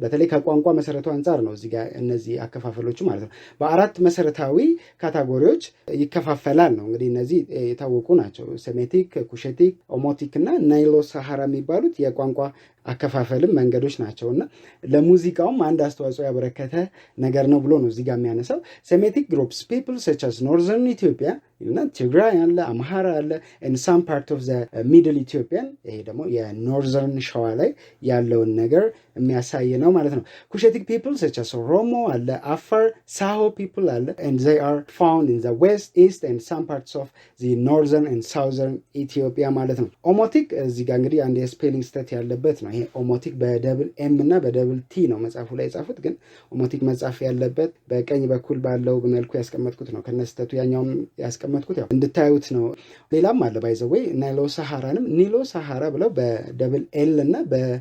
በተለይ ከቋንቋ መሰረቱ አንፃር ነው እዚህ ጋር እነዚህ አከፋፈሎቹ ማለት ነው። በአራት መሰረታዊ ካታጎሪዎች ይከፋፈላል ነው። እንግዲህ እነዚህ የታወቁ ናቸው። ሴሜቲክ፣ ኩሽቲክ፣ ኦሞቲክ እና ናይሎ ሳሃራ የሚባሉት የቋንቋ አከፋፈልም መንገዶች ናቸውና ለሙዚቃውም አንድ አስተዋጽኦ ያበረከተ ነገር ነው ብሎ ነው እዚህ ጋር የሚያነሳው። ሴሜቲክ ግሩፕስ people such as northern Ethiopia እና ትግራይ አለ፣ አምሃራ አለ and some part of the middle Ethiopian ይሄ ደግሞ የኖርዘርን ሸዋ ላይ ያለውን ነገር የሚያሳይ ነው ማለት ነው። ኩሽቲክ people such as ኦሮሞ አለ፣ አፋር፣ ሳሆ people አለ and they are found in the west, east and some parts of the northern and southern Ethiopia ማለት ነው። ኦሞቲክ እዚህ ጋር እንግዲህ አንድ የስፔሊንግ ስህተት ያለበት ነው። ይሄ ኦሞቲክ በደብል ኤም እና በደብል ቲ ነው መጽሐፉ ላይ የጻፉት፣ ግን ኦሞቲክ መጻፍ ያለበት በቀኝ በኩል ባለው በመልኩ ያስቀመጥኩት ነው። ከነስተቱ ያኛውም ያስቀመጥኩት ያው እንድታዩት ነው። ሌላም አለ ባይዘዌይ ናይሎ ሳሃራንም ኒሎ ሳሃራ ብለው በደብል ኤል እና በኢ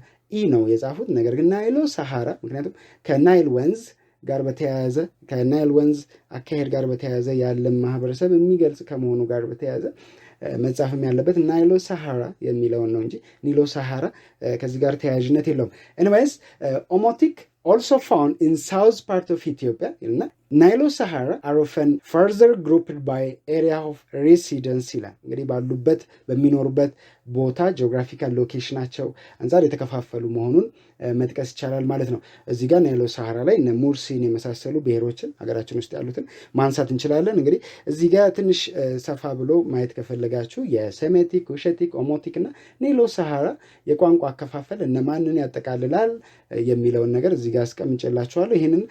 ነው የጻፉት። ነገር ግን ናይሎ ሳሃራ ምክንያቱም ከናይል ወንዝ ጋር በተያያዘ ከናይል ወንዝ አካሄድ ጋር በተያያዘ ያለ ማህበረሰብ የሚገልጽ ከመሆኑ ጋር በተያያዘ መጻፍም ያለበት ናይሎ ሳሃራ የሚለውን ነው እንጂ ኒሎ ሳሃራ ከዚህ ጋር ተያያዥነት የለውም። ኤኒዌይስ ኦሞቲክ also found in south part of Ethiopia እና ናይሎ ሳሃራ are often further grouped by area of residence ይላል። እንግዲህ ባሉበት በሚኖሩበት ቦታ ጂኦግራፊካል ሎኬሽናቸው አንፃር የተከፋፈሉ መሆኑን መጥቀስ ይቻላል ማለት ነው። እዚህ ጋር ናይሎ ሳሃራ ላይ እነ ሙርሲን የመሳሰሉ ብሔሮችን ሀገራችን ውስጥ ያሉትን ማንሳት እንችላለን። እንግዲህ እዚህ ጋር ትንሽ ሰፋ ብሎ ማየት ከፈለጋችሁ የሴሜቲክ፣ ኩሽቲክ፣ ኦሞቲክ እና ናይሎ ሳሃራ የቋንቋ አከፋፈል እነማንን ያጠቃልላል የሚለውን ነገር እዚህ ጋር አስቀምጬላችኋለሁ። ይሄንን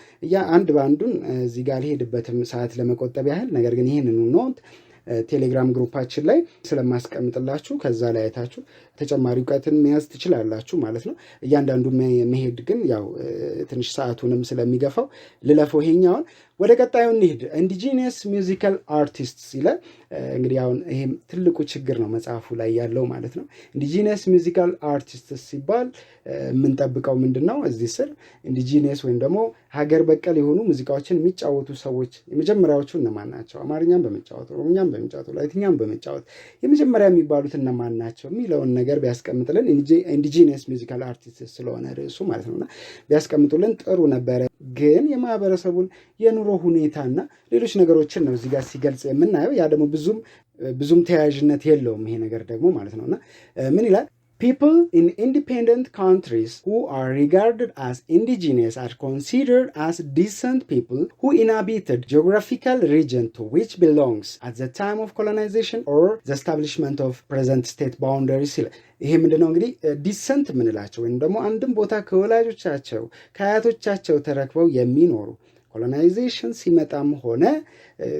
አንድ ባንዱን እዚህ ጋር ልሄድበትም ሰዓት ለመቆጠብ ያህል፣ ነገር ግን ይሄንን ኖት ቴሌግራም ግሩፓችን ላይ ስለማስቀምጥላችሁ ከዛ ላይ አይታችሁ ተጨማሪ እውቀትን መያዝ ትችላላችሁ ማለት ነው። እያንዳንዱ መሄድ ግን ያው ትንሽ ሰዓቱንም ስለሚገፋው ልለፈው። ይሄኛውን ወደ ቀጣዩ እንሂድ። ኢንዲጂነስ ሚውዚካል አርቲስትስ ይላል። እንግዲህ አሁን ይሄም ትልቁ ችግር ነው መጽሐፉ ላይ ያለው ማለት ነው። ኢንዲጂነስ ሚውዚካል አርቲስትስ ሲባል የምንጠብቀው ምንድን ነው? እዚህ ስር ኢንዲጂነስ ወይም ደግሞ ሀገር በቀል የሆኑ ሙዚቃዎችን የሚጫወቱ ሰዎች የመጀመሪያዎቹ እነማን ናቸው? አማርኛም በመጫወት ኦሮምኛም በመጫወት ላቲኛም በመጫወት የመጀመሪያ የሚባሉት እነማን ናቸው የሚለውን ነገር ቢያስቀምጥልን ኢንዲጂነስ ሚውዚካል አርቲስትስ ስለሆነ ርዕሱ ማለት ነውና ቢያስቀምጡልን ጥሩ ነበረ። ግን የማህበረሰቡን የኑሮ ሁኔታና ሌሎች ነገሮችን ነው እዚህ ጋር ሲገልጽ የምናየው። ያ ደግሞ ብዙም ተያያዥነት የለውም ይሄ ነገር ደግሞ ማለት ነውና ምን ይላል? People in independent countries who are regarded as indigenous are considered as decent people who inhabited geographical region to which belongs at the time of colonization or the establishment of present state boundaries. ይሄ ምንድነው እንግዲህ ዲሰንት ምንላቸው ወይም ደግሞ አንድም ቦታ ከወላጆቻቸው ከአያቶቻቸው ተረክበው የሚኖሩ ኮሎናይዜሽን ሲመጣም ሆነ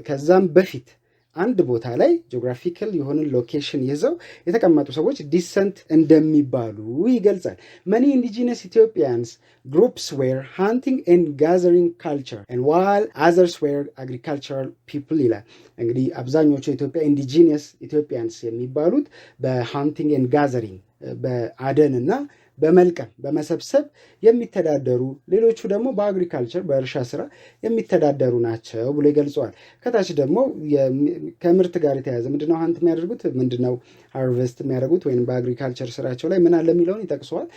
ከዛም በፊት አንድ ቦታ ላይ ጂኦግራፊካል የሆነ ሎኬሽን ይዘው የተቀመጡ ሰዎች ዲሰንት እንደሚባሉ ይገልጻል። many indigenous Ethiopians groups were hunting and gathering culture and while others were agricultural people ይላል። እንግዲህ አብዛኞቹ የኢትዮጵያ ኢንዲጂነስ ኢትዮጵያንስ የሚባሉት በሃንቲንግ ኤንድ ጋዘሪንግ በአደንና በመልቀም በመሰብሰብ የሚተዳደሩ ሌሎቹ ደግሞ በአግሪካልቸር በእርሻ ስራ የሚተዳደሩ ናቸው ብሎ ይገልጸዋል። ከታች ደግሞ ከምርት ጋር የተያያዘ ምንድነው ሀንት የሚያደርጉት ምንድነው ሃርቨስት የሚያደርጉት ወይም በአግሪካልቸር ስራቸው ላይ ምን አለ የሚለውን ይጠቅሰዋል።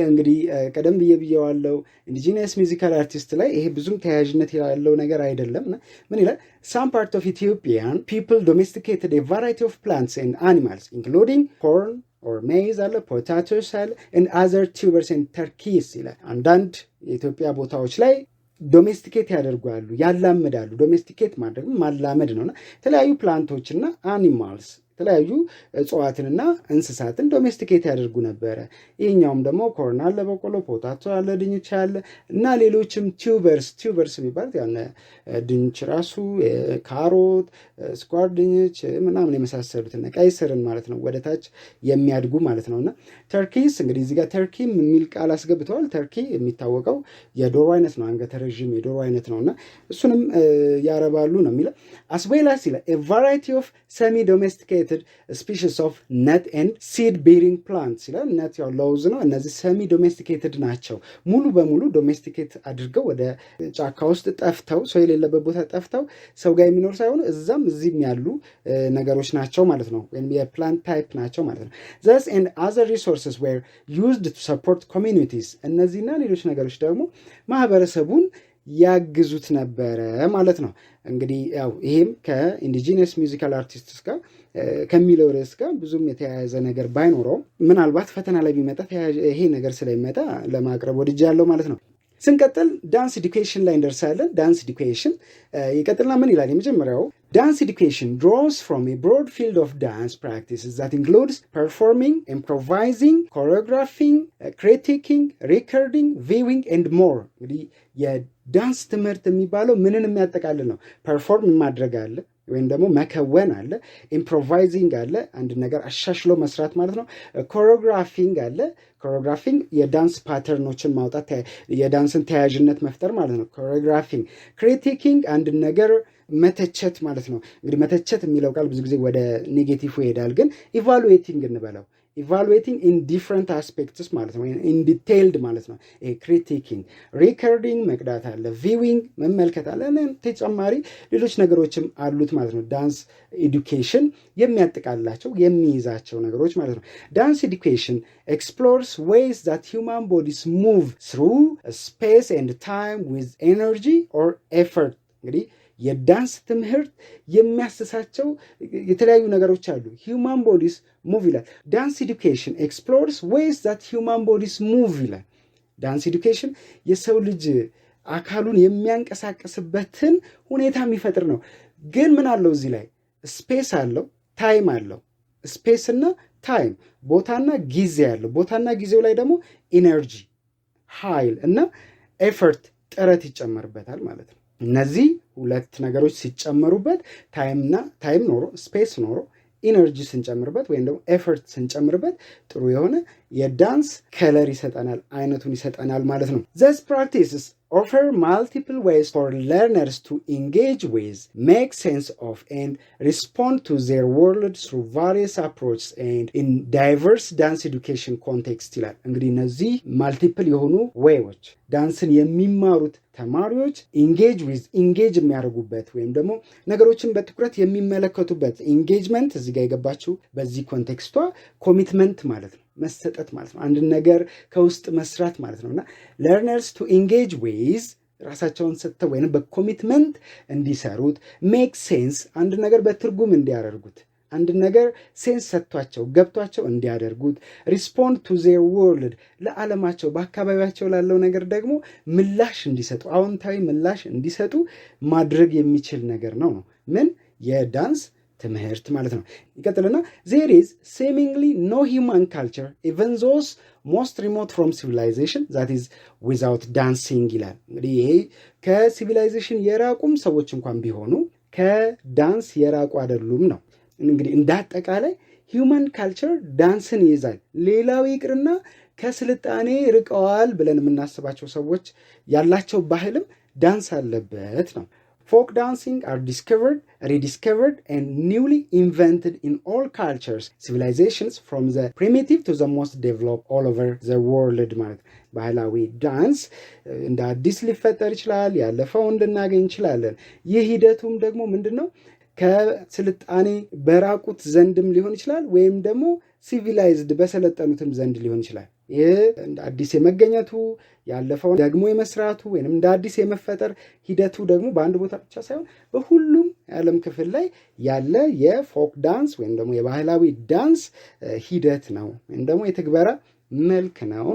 እንግዲህ ቀደም ብዬዋለሁ ኢንዲጂነስ ሚውዚካል አርቲስት ላይ ይሄ ብዙም ተያያዥነት ያለው ነገር አይደለም። ምን ይላል? Some part of Ethiopian people domesticated a variety of plants and animals including corn or maize አለ ፖታቶስ አለ and other tubers and turkeys ይላል። አንዳንድ የኢትዮጵያ ቦታዎች ላይ ዶሜስቲኬት ያደርጋሉ ያላምዳሉ። ዶሜስቲኬት ማድረግ ማላመድ ነውና የተለያዩ ፕላንቶችና አኒማልስ የተለያዩ እጽዋትንና እንስሳትን ዶሜስቲኬት ያደርጉ ነበረ። ይህኛውም ደግሞ ኮርን አለ በቆሎ ፖታቶ አለ ድንች አለ እና ሌሎችም ቲዩበርስ የሚባሉት ያነ ድንች ራሱ ካሮት ስኳር ድንች ምናምን የመሳሰሉትና ቀይ ስርን ማለት ነው ወደታች የሚያድጉ ማለት ነውና ተርኪስ እንግዲህ እዚህ ጋር ተርኪ የሚል ቃል አስገብተዋል። ተርኪ የሚታወቀው የዶሮ አይነት ነው። አንገተ ረዥም የዶሮ አይነት ነውና እሱንም ያረባሉ ነው የሚለው as well as a variety of semi domesticated species of nut and seed bearing plants ይላል። nut ያው ለውዝ ነው። እነዚህ ሰሚ ዶሜስቲኬትድ ናቸው። ሙሉ በሙሉ ዶሜስቲኬት አድርገው ወደ ጫካ ውስጥ ጠፍተው ሰው የሌለበት ቦታ ጠፍተው ሰው ጋር የሚኖር ሳይሆን እዛም እዚህም ያሉ ነገሮች ናቸው ማለት ነው። ወይም የፕላንት ታይፕ ናቸው ማለት ነው። thus and other resources were used to support communities እነዚህና ሌሎች ነገሮች ደግሞ ማህበረሰቡን ያግዙት ነበረ ማለት ነው። እንግዲህ ያው ይሄም ከኢንዲጂነስ ሚውዚካል አርቲስትስ ጋር ከሚለው ርዕስ ጋር ብዙም የተያያዘ ነገር ባይኖረው ምናልባት ፈተና ላይ ቢመጣ ይሄ ነገር ስለሚመጣ ለማቅረብ ወድጃለሁ ማለት ነው። ስንቀጥል ዳንስ ኤዱኬሽን ላይ እንደርሳለን። ዳንስ ኤዱኬሽን ይቀጥልና ምን ይላል? የመጀመሪያው Dance education draws from a broad field of dance practices that includes performing, improvising, choreographing, critiquing, recording, viewing, and more. እንግዲህ የዳንስ ትምህርት የሚባለው ምንን የሚያጠቃልል ነው? ፐርፎርም ማድረግ አለ ወይም ደግሞ መከወን አለ፣ ኢምፕሮቫይዚንግ አለ አንድ ነገር አሻሽሎ መስራት ማለት ነው፣ ኮሪዮግራፊንግ አለ። ኮሪዮግራፊንግ የዳንስ ፓተርኖችን ማውጣት የዳንስን ተያያዥነት መፍጠር ማለት ነው ኮሪዮግራፊንግ። ክሪቲኪንግ አንድ ነገር መተቸት ማለት ነው። እንግዲህ መተቸት የሚለው ቃል ብዙ ጊዜ ወደ ኔጌቲቭ ይሄዳል፣ ግን ኢቫሉዌቲንግ እንበለው ኢቫሉዌቲንግ ኢን ዲፍረንት አስፔክትስ ማለት ነው፣ ኢን ዲቴይልድ ማለት ነው። ክሪቲኪንግ፣ ሪከርዲንግ መቅዳት አለ፣ ቪዊንግ መመልከት አለ፣ ተጨማሪ ሌሎች ነገሮችም አሉት ማለት ነው። ዳንስ ኤዱኬሽን የሚያጠቃልላቸው የሚይዛቸው ነገሮች ማለት ነው። ዳንስ ኤዱኬሽን ኤክስፕሎርስ ዌይስ ዛት ሂውማን ቦዲስ ሙቭ ስሩ ስፔስ ኤንድ ታይም ዊዝ ኤነርጂ ኦር ኤፈርት። እንግዲህ የዳንስ ትምህርት የሚያስሳቸው የተለያዩ ነገሮች አሉ። ሂውማን ቦዲስ ሙቭ ይላል። ዳንስ ኤዱኬሽን ኤክስፕሎርስ ዌይስ ዛት ሂውማን ቦዲስ ሙቭ ይላል። ዳንስ ኤዱኬሽን የሰው ልጅ አካሉን የሚያንቀሳቀስበትን ሁኔታ የሚፈጥር ነው። ግን ምን አለው እዚህ ላይ? ስፔስ አለው፣ ታይም አለው። ስፔስ እና ታይም ቦታና ጊዜ አለው። ቦታና ጊዜው ላይ ደግሞ ኢነርጂ ኃይል እና ኤፈርት ጥረት ይጨመርበታል ማለት ነው። እነዚህ ሁለት ነገሮች ሲጨመሩበት ታይም ኖሮ ስፔስ ኖሮ ኢነርጂ ስንጨምርበት ወይም ደግሞ ኤፈርት ስንጨምርበት ጥሩ የሆነ የዳንስ ከለር ይሰጠናል፣ አይነቱን ይሰጠናል ማለት ነው። These practices offer multiple ways for learners to engage with, make sense of, and respond to their world through various approaches and in diverse dance education context ይላል። እንግዲህ እነዚህ ማልቲፕል የሆኑ ዌይዎች ዳንስን የሚማሩት ተማሪዎች ኢንጌጅ የሚያደርጉበት ወይም ደግሞ ነገሮችን በትኩረት የሚመለከቱበት ኢንጌጅመንት እዚህ ጋር የገባችው በዚህ ኮንቴክስቷ ኮሚትመንት ማለት ነው፣ መሰጠት ማለት ነው፣ አንድ ነገር ከውስጥ መስራት ማለት ነው። እና ለርነርስ ቱ ኢንጌጅ ዊዝ ራሳቸውን ሰጥተው ወይም በኮሚትመንት እንዲሰሩት፣ ሜክ ሴንስ አንድ ነገር በትርጉም እንዲያደርጉት፣ አንድ ነገር ሴንስ ሰጥቷቸው ገብቷቸው እንዲያደርጉት፣ ሪስፖንድ ቱ ዜር ወርልድ ለዓለማቸው በአካባቢያቸው ላለው ነገር ደግሞ ምላሽ እንዲሰጡ፣ አዎንታዊ ምላሽ እንዲሰጡ ማድረግ የሚችል ነገር ነው ምን የዳንስ ትምህርት ማለት ነው። ይቀጥልና there is seemingly no human culture even those most remote from civilization that is without dancing ይላል። እንግዲህ ይሄ ከሲቪላይዜሽን የራቁም ሰዎች እንኳን ቢሆኑ ከዳንስ የራቁ አይደሉም ነው። እንግዲህ እንዳጠቃላይ ሂውማን ካልቸር ዳንስን ይይዛል። ሌላው ይቅርና ከስልጣኔ ርቀዋል ብለን የምናስባቸው ሰዎች ያላቸው ባህልም ዳንስ አለበት ነው። Folk dancing are discovered, rediscovered, and newly invented in all cultures, civilizations, from the primitive to the most developed all over the world ማለት ባህላዊ ዳንስ እንደ አዲስ ሊፈጠር ይችላል፣ ያለፈውን ልናገኝ እንችላለን። ይህ ሂደቱም ደግሞ ምንድን ነው? ከስልጣኔ በራቁት ዘንድም ሊሆን ይችላል ወይም ደግሞ ሲቪላይዝድ በሰለጠኑትም ዘንድ ሊሆን ይችላል። ይህ እንደ አዲስ የመገኘቱ ያለፈውን ደግሞ የመስራቱ ወይም እንደ አዲስ የመፈጠር ሂደቱ ደግሞ በአንድ ቦታ ብቻ ሳይሆን በሁሉም የዓለም ክፍል ላይ ያለ የፎክ ዳንስ ወይም ደግሞ የባህላዊ ዳንስ ሂደት ነው ወይም ደግሞ የትግበራ መልክ ነው።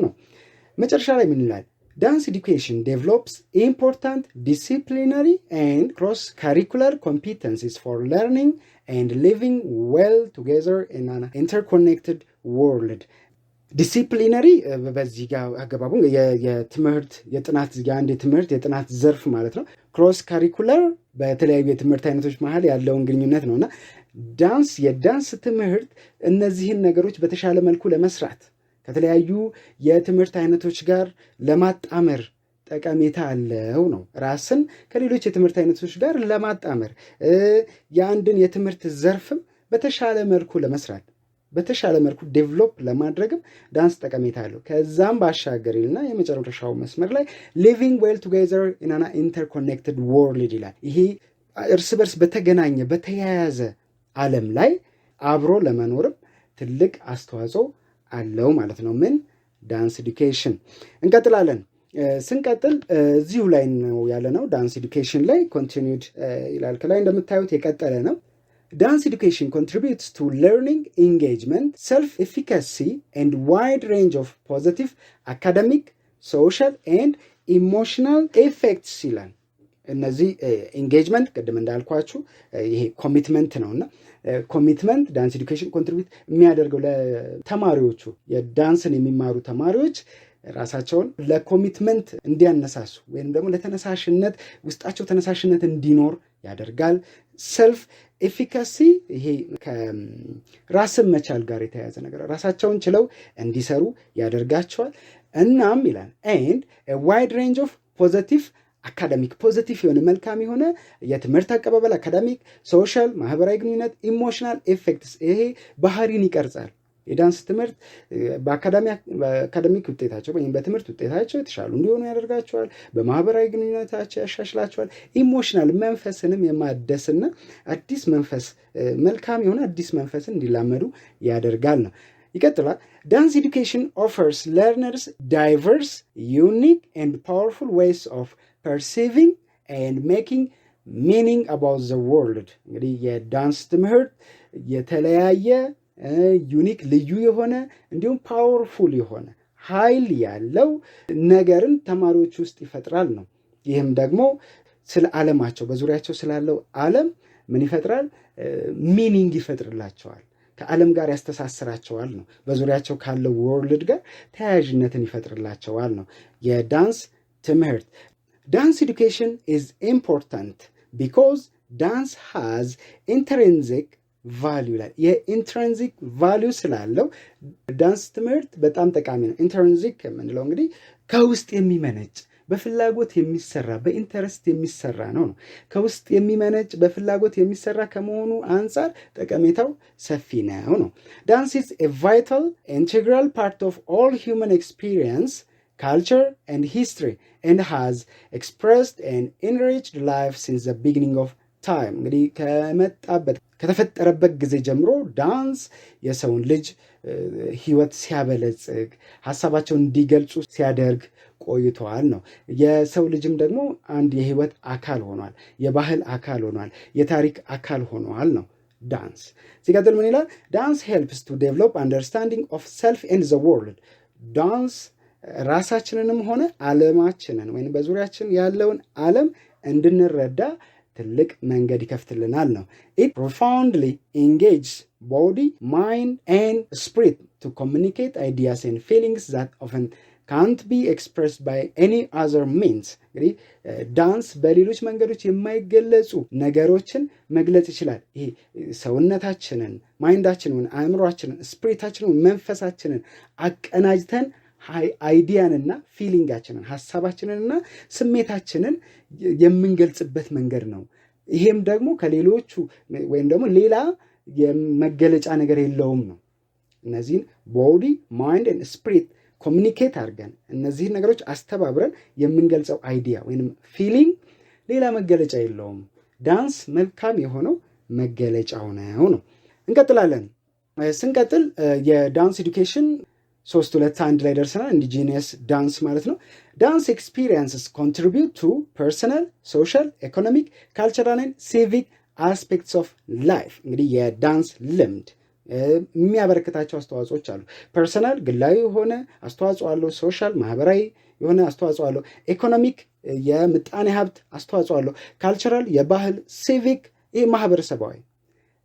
መጨረሻ ላይ ምን ይላል? Dance education develops important disciplinary and cross-curricular competencies for learning and living well together in an interconnected world. ዲሲፕሊነሪ በዚህ ጋር አገባቡ የትምህርት የጥናት የአንድ የጥናት ዘርፍ ማለት ነው። ክሮስ ካሪኩለር በተለያዩ የትምህርት አይነቶች መሀል ያለውን ግንኙነት ነውና የዳንስ ትምህርት እነዚህን ነገሮች በተሻለ መልኩ ለመስራት ከተለያዩ የትምህርት አይነቶች ጋር ለማጣመር ጠቀሜታ አለው ነው። ራስን ከሌሎች የትምህርት አይነቶች ጋር ለማጣመር የአንድን የትምህርት ዘርፍም በተሻለ መልኩ ለመስራት በተሻለ መልኩ ዴቨሎፕ ለማድረግም ዳንስ ጠቀሜታ አለው። ከዛም ባሻገርና የመጨረሻው መስመር ላይ living well together in an interconnected world ይላል። ይሄ እርስ በርስ በተገናኘ በተያያዘ ዓለም ላይ አብሮ ለመኖርም ትልቅ አስተዋጽኦ አለው ማለት ነው። ምን ዳንስ ኤዱኬሽን። እንቀጥላለን። ስንቀጥል እዚሁ ላይ ነው ያለነው። ዳንስ ኤዱኬሽን ላይ ኮንቲኒዩድ ይላል። ከላይ እንደምታዩት የቀጠለ ነው። Dance education contributes to learning engagement, self-efficacy, and wide range of positive academic, social, and emotional effects ይላል። እነዚህ ኢንጌጅመንት ቅድም እንዳልኳችሁ ይሄ ኮሚትመንት ነውና ኮሚትመንት ዳንስ ኤዱኬሽን ኮንትሪቢዩት የሚያደርገው ለተማሪዎቹ የዳንስን የሚማሩ ተማሪዎች ራሳቸውን ለኮሚትመንት እንዲያነሳሱ ወይም ደግሞ ለተነሳሽነት ውስጣቸው ተነሳሽነት እንዲኖር ያደርጋል። ሰልፍ ኤፊካሲ ይሄ ከራስን መቻል ጋር የተያያዘ ነገር ራሳቸውን ችለው እንዲሰሩ ያደርጋቸዋል። እናም ይላል and a wide range of positive አካዳሚክ ፖዚቲቭ የሆነ መልካም የሆነ የትምህርት አቀባበል አካዳሚክ፣ ሶሻል ማህበራዊ ግንኙነት፣ ኢሞሽናል ኤፌክትስ ይሄ ባህሪን ይቀርጻል። የዳንስ ትምህርት በአካዳሚክ ውጤታቸው ወይም በትምህርት ውጤታቸው የተሻሉ እንዲሆኑ ያደርጋቸዋል። በማህበራዊ ግንኙነታቸው ያሻሽላቸዋል። ኢሞሽናል መንፈስንም የማደስና አዲስ መንፈስ መልካም የሆነ አዲስ መንፈስን እንዲላመዱ ያደርጋል ነው። ይቀጥላል። ዳንስ ኤዱኬሽን ኦፈርስ ለርነርስ ዳይቨርስ ዩኒክ ኤንድ ፓወርፉል ዌይስ ኦፍ perceiving and making meaning about the world። እንግዲህ የዳንስ ትምህርት የተለያየ ዩኒክ ልዩ የሆነ እንዲሁም ፓወርፉል የሆነ ኃይል ያለው ነገርን ተማሪዎች ውስጥ ይፈጥራል ነው። ይህም ደግሞ ስለ ዓለማቸው በዙሪያቸው ስላለው ዓለም ምን ይፈጥራል? ሚኒንግ ይፈጥርላቸዋል። ከዓለም ጋር ያስተሳስራቸዋል ነው። በዙሪያቸው ካለው ወርልድ ጋር ተያያዥነትን ይፈጥርላቸዋል ነው የዳንስ ትምህርት። Dance education is important because dance has intrinsic ቫልዩ ላይ የኢንትሪንሲክ ቫልዩ ስላለው ዳንስ ትምህርት በጣም ጠቃሚ ነው። ኢንትሪንሲክ የምንለው እንግዲህ ከውስጥ የሚመነጭ በፍላጎት የሚሰራ በኢንተረስት የሚሰራ ነው። ከውስጥ የሚመነጭ በፍላጎት የሚሰራ ከመሆኑ አንፃር ጠቀሜታው ሰፊ ነው። ዳንስ is a vital integral part of all human experience, culture and history and has expressed and enriched life since the beginning of time. እንግዲህ ከተፈጠረበት ጊዜ ጀምሮ ዳንስ የሰውን ልጅ ህይወት ሲያበለጽግ ሐሳባቸውን እንዲገልጹ ሲያደርግ ቆይቷል ነው። የሰው ልጅም ደግሞ አንድ የህይወት አካል ሆኗል፣ የባህል አካል ሆኗል፣ የታሪክ አካል ሆኗል ነው ዳንስ። ሲቀጥል ምን ይላል? ዳንስ helps to develop understanding of self and the world. ዳንስ ራሳችንንም ሆነ ዓለማችንን ወይም በዙሪያችን ያለውን ዓለም እንድንረዳ ትልቅ መንገድ ይከፍትልናል ነው። It profoundly engages body, mind and spirit to communicate ideas and feelings that often can't be expressed by any other means. እንግዲህ ዳንስ በሌሎች መንገዶች የማይገለጹ ነገሮችን መግለጽ ይችላል። ይሄ ሰውነታችንን፣ ማይንዳችንን፣ አእምሯችንን፣ ስፒሪታችንን፣ መንፈሳችንን አቀናጅተን አይዲያንና ፊሊንጋችንን ሐሳባችንንና ስሜታችንን የምንገልጽበት መንገድ ነው። ይሄም ደግሞ ከሌሎቹ ወይም ደግሞ ሌላ የመገለጫ ነገር የለውም ነው። እነዚህን ቦዲ ማይንድ ኤንድ ስፒሪት ኮሚኒኬት አድርገን እነዚህን ነገሮች አስተባብረን የምንገልጸው አይዲያ ወይም ፊሊንግ ሌላ መገለጫ የለውም። ዳንስ መልካም የሆነው መገለጫው ነው። እንቀጥላለን። ስንቀጥል የዳንስ ኤዱኬሽን 3.2 ላይ ደርሰናል። ኢንዲጂነስ ዳንስ ማለት ነው። ዳንስ ኤክስፒሪየንስስ ኮንትሪቢዩት ቱ ፐርሰናል ሶሻል ኢኮኖሚክ ካልቸራል ኤንድ ሲቪክ አስፔክትስ ኦፍ ላይፍ። እንግዲህ የዳንስ ልምድ የሚያበረክታቸው አስተዋጽኦች አሉ። ፐርሰናል ግላዊ የሆነ አስተዋጽኦ አለው። ሶሻል ማህበራዊ የሆነ አስተዋጽኦ አለው። ኢኮኖሚክ የምጣኔ ሀብት አስተዋጽኦ አለው። ካልቸራል የባህል፣ ሲቪክ ማህበረሰባዊ፣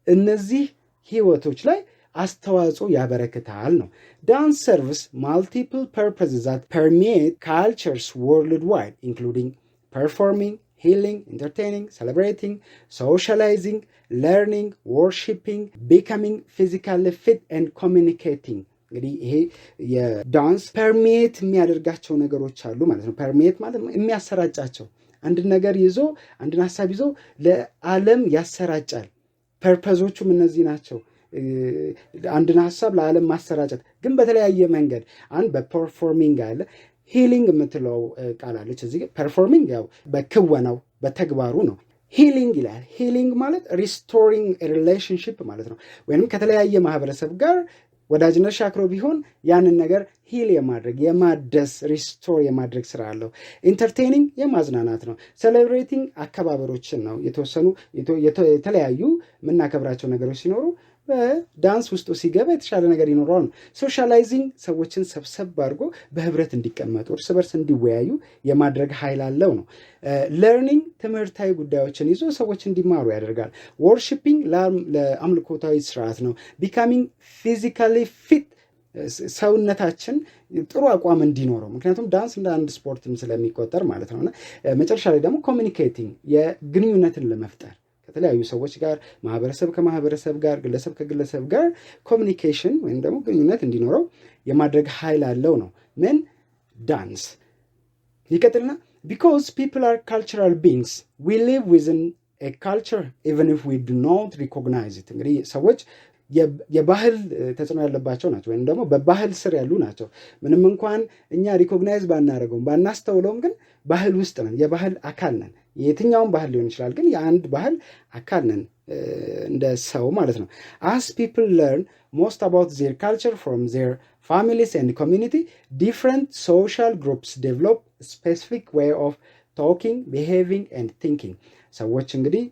እነዚህ ህይወቶች ላይ አስተዋጽኦ ያበረክታል ነው። ዳንስ ሰርቭስ ማልቲፕል ፐርፐስስ ዛት ፐርሜት ካልቸርስ ወርልድ ዋይድ ኢንክሉዲንግ ፐርፎርሚንግ፣ healing, entertaining, celebrating, socializing, learning, worshiping, becoming physically fit and communicating. እንግዲህ ይሄ የዳንስ ፐርሜት የሚያደርጋቸው ነገሮች አሉ ማለት ነው። ፐርሜት ማለት የሚያሰራጫቸው አንድን ነገር ይዞ አንድን ሀሳብ ይዞ ለዓለም ያሰራጫል። ፐርፐዞቹም እነዚህ ናቸው። አንድን ሀሳብ ለዓለም ማሰራጨት ግን በተለያየ መንገድ አንድ በፐርፎርሚንግ አለ። ሂሊንግ የምትለው ቃል አለች እዚህ። ፐርፎርሚንግ ያው በክወናው በተግባሩ ነው። ሂሊንግ ይላል። ሂሊንግ ማለት ሪስቶሪንግ ሪሌሽንሽፕ ማለት ነው። ወይንም ከተለያየ ማህበረሰብ ጋር ወዳጅነት ሻክሮ ቢሆን ያንን ነገር ሂል የማድረግ የማደስ ሪስቶር የማድረግ ስራ አለው። ኢንተርቴኒንግ የማዝናናት ነው። ሴሌብሬቲንግ አከባበሮችን ነው። የተወሰኑ የተለያዩ የምናከብራቸው ነገሮች ሲኖሩ በዳንስ ውስጡ ሲገባ የተሻለ ነገር ይኖረዋል። ሶሻላይዚንግ ሰዎችን ሰብሰብ አድርጎ በህብረት እንዲቀመጡ እርስ በርስ እንዲወያዩ የማድረግ ኃይል አለው ነው። ለርኒንግ ትምህርታዊ ጉዳዮችን ይዞ ሰዎች እንዲማሩ ያደርጋል። ወርሺፒንግ ለአምልኮታዊ ስርዓት ነው። ቢካሚንግ ፊዚካሊ ፊት ሰውነታችን ጥሩ አቋም እንዲኖረው፣ ምክንያቱም ዳንስ እንደ አንድ ስፖርትም ስለሚቆጠር ማለት ነው። መጨረሻ ላይ ደግሞ ኮሚኒኬቲንግ የግንኙነትን ለመፍጠር ከተለያዩ ሰዎች ጋር፣ ማህበረሰብ ከማህበረሰብ ጋር፣ ግለሰብ ከግለሰብ ጋር ኮሚኒኬሽን ወይም ደግሞ ግንኙነት እንዲኖረው የማድረግ ኃይል አለው ነው። ምን ዳንስ ይቀጥልና because people are cultural beings we live within a culture even if we do not recognize it። እንግዲህ ሰዎች የባህል ተጽዕኖ ያለባቸው ናቸው ወይም ደግሞ በባህል ስር ያሉ ናቸው። ምንም እንኳን እኛ ሪኮግናይዝ ባናደርገውም ባናስተውለውም ግን ባህል ውስጥ ነን፣ የባህል አካል ነን። የትኛውም ባህል ሊሆን ይችላል ግን የአንድ ባህል አካል ነን እንደ ሰው ማለት ነው። as people learn most about their culture from their families and community, different social groups develop a specific way of talking, behaving and thinking። ሰዎች እንግዲህ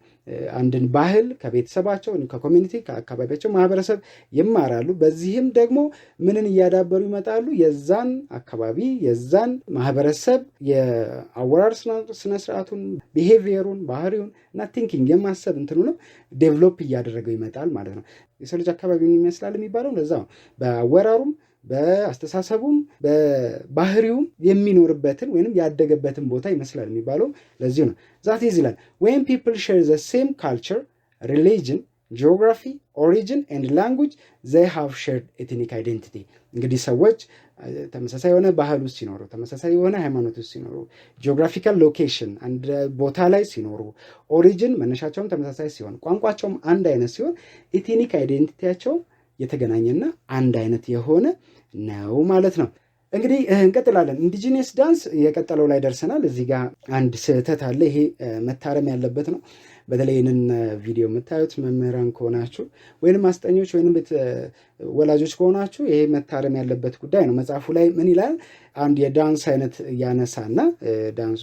አንድን ባህል ከቤተሰባቸው፣ ከኮሚኒቲ፣ ከአካባቢያቸው ማህበረሰብ ይማራሉ። በዚህም ደግሞ ምንን እያዳበሩ ይመጣሉ? የዛን አካባቢ የዛን ማህበረሰብ የአወራር ስነ ስርዓቱን፣ ቢሄቪየሩን፣ ባህሪውን እና ቲንኪንግ የማሰብ እንትኑንም ዴቨሎፕ እያደረገው ይመጣል ማለት ነው። የሰው ልጅ አካባቢውን ይመስላል የሚባለው ለዛ ነው። በአወራሩም በአስተሳሰቡም በባህሪውም የሚኖርበትን ወይንም ያደገበትን ቦታ ይመስላል የሚባለው ለዚህ ነው። ዛት ይላል when people share the same culture, religion, geography, origin and language, they have shared ethnic identity. እንግዲህ ሰዎች ተመሳሳይ የሆነ ባህል ውስጥ ሲኖሩ ተመሳሳይ የሆነ ሃይማኖት ውስጥ ሲኖሩ ጂኦግራፊካል ሎኬሽን አንድ ቦታ ላይ ሲኖሩ ኦሪጂን መነሻቸውም ተመሳሳይ ሲሆን ቋንቋቸውም አንድ አይነት ሲሆን ኤትኒክ አይዴንቲቲያቸው የተገናኘና አንድ አይነት የሆነ ነው ማለት ነው። እንግዲህ እንቀጥላለን። ኢንዲጂነስ ዳንስ የቀጠለው ላይ ደርሰናል። እዚህ ጋር አንድ ስህተት አለ። ይሄ መታረም ያለበት ነው። በተለይ ይህንን ቪዲዮ የምታዩት መምህራን ከሆናችሁ ወይንም አስጠኞች ወይንም ወላጆች ከሆናችሁ ይሄ መታረም ያለበት ጉዳይ ነው። መጽሐፉ ላይ ምን ይላል? አንድ የዳንስ አይነት ያነሳና ዳንስ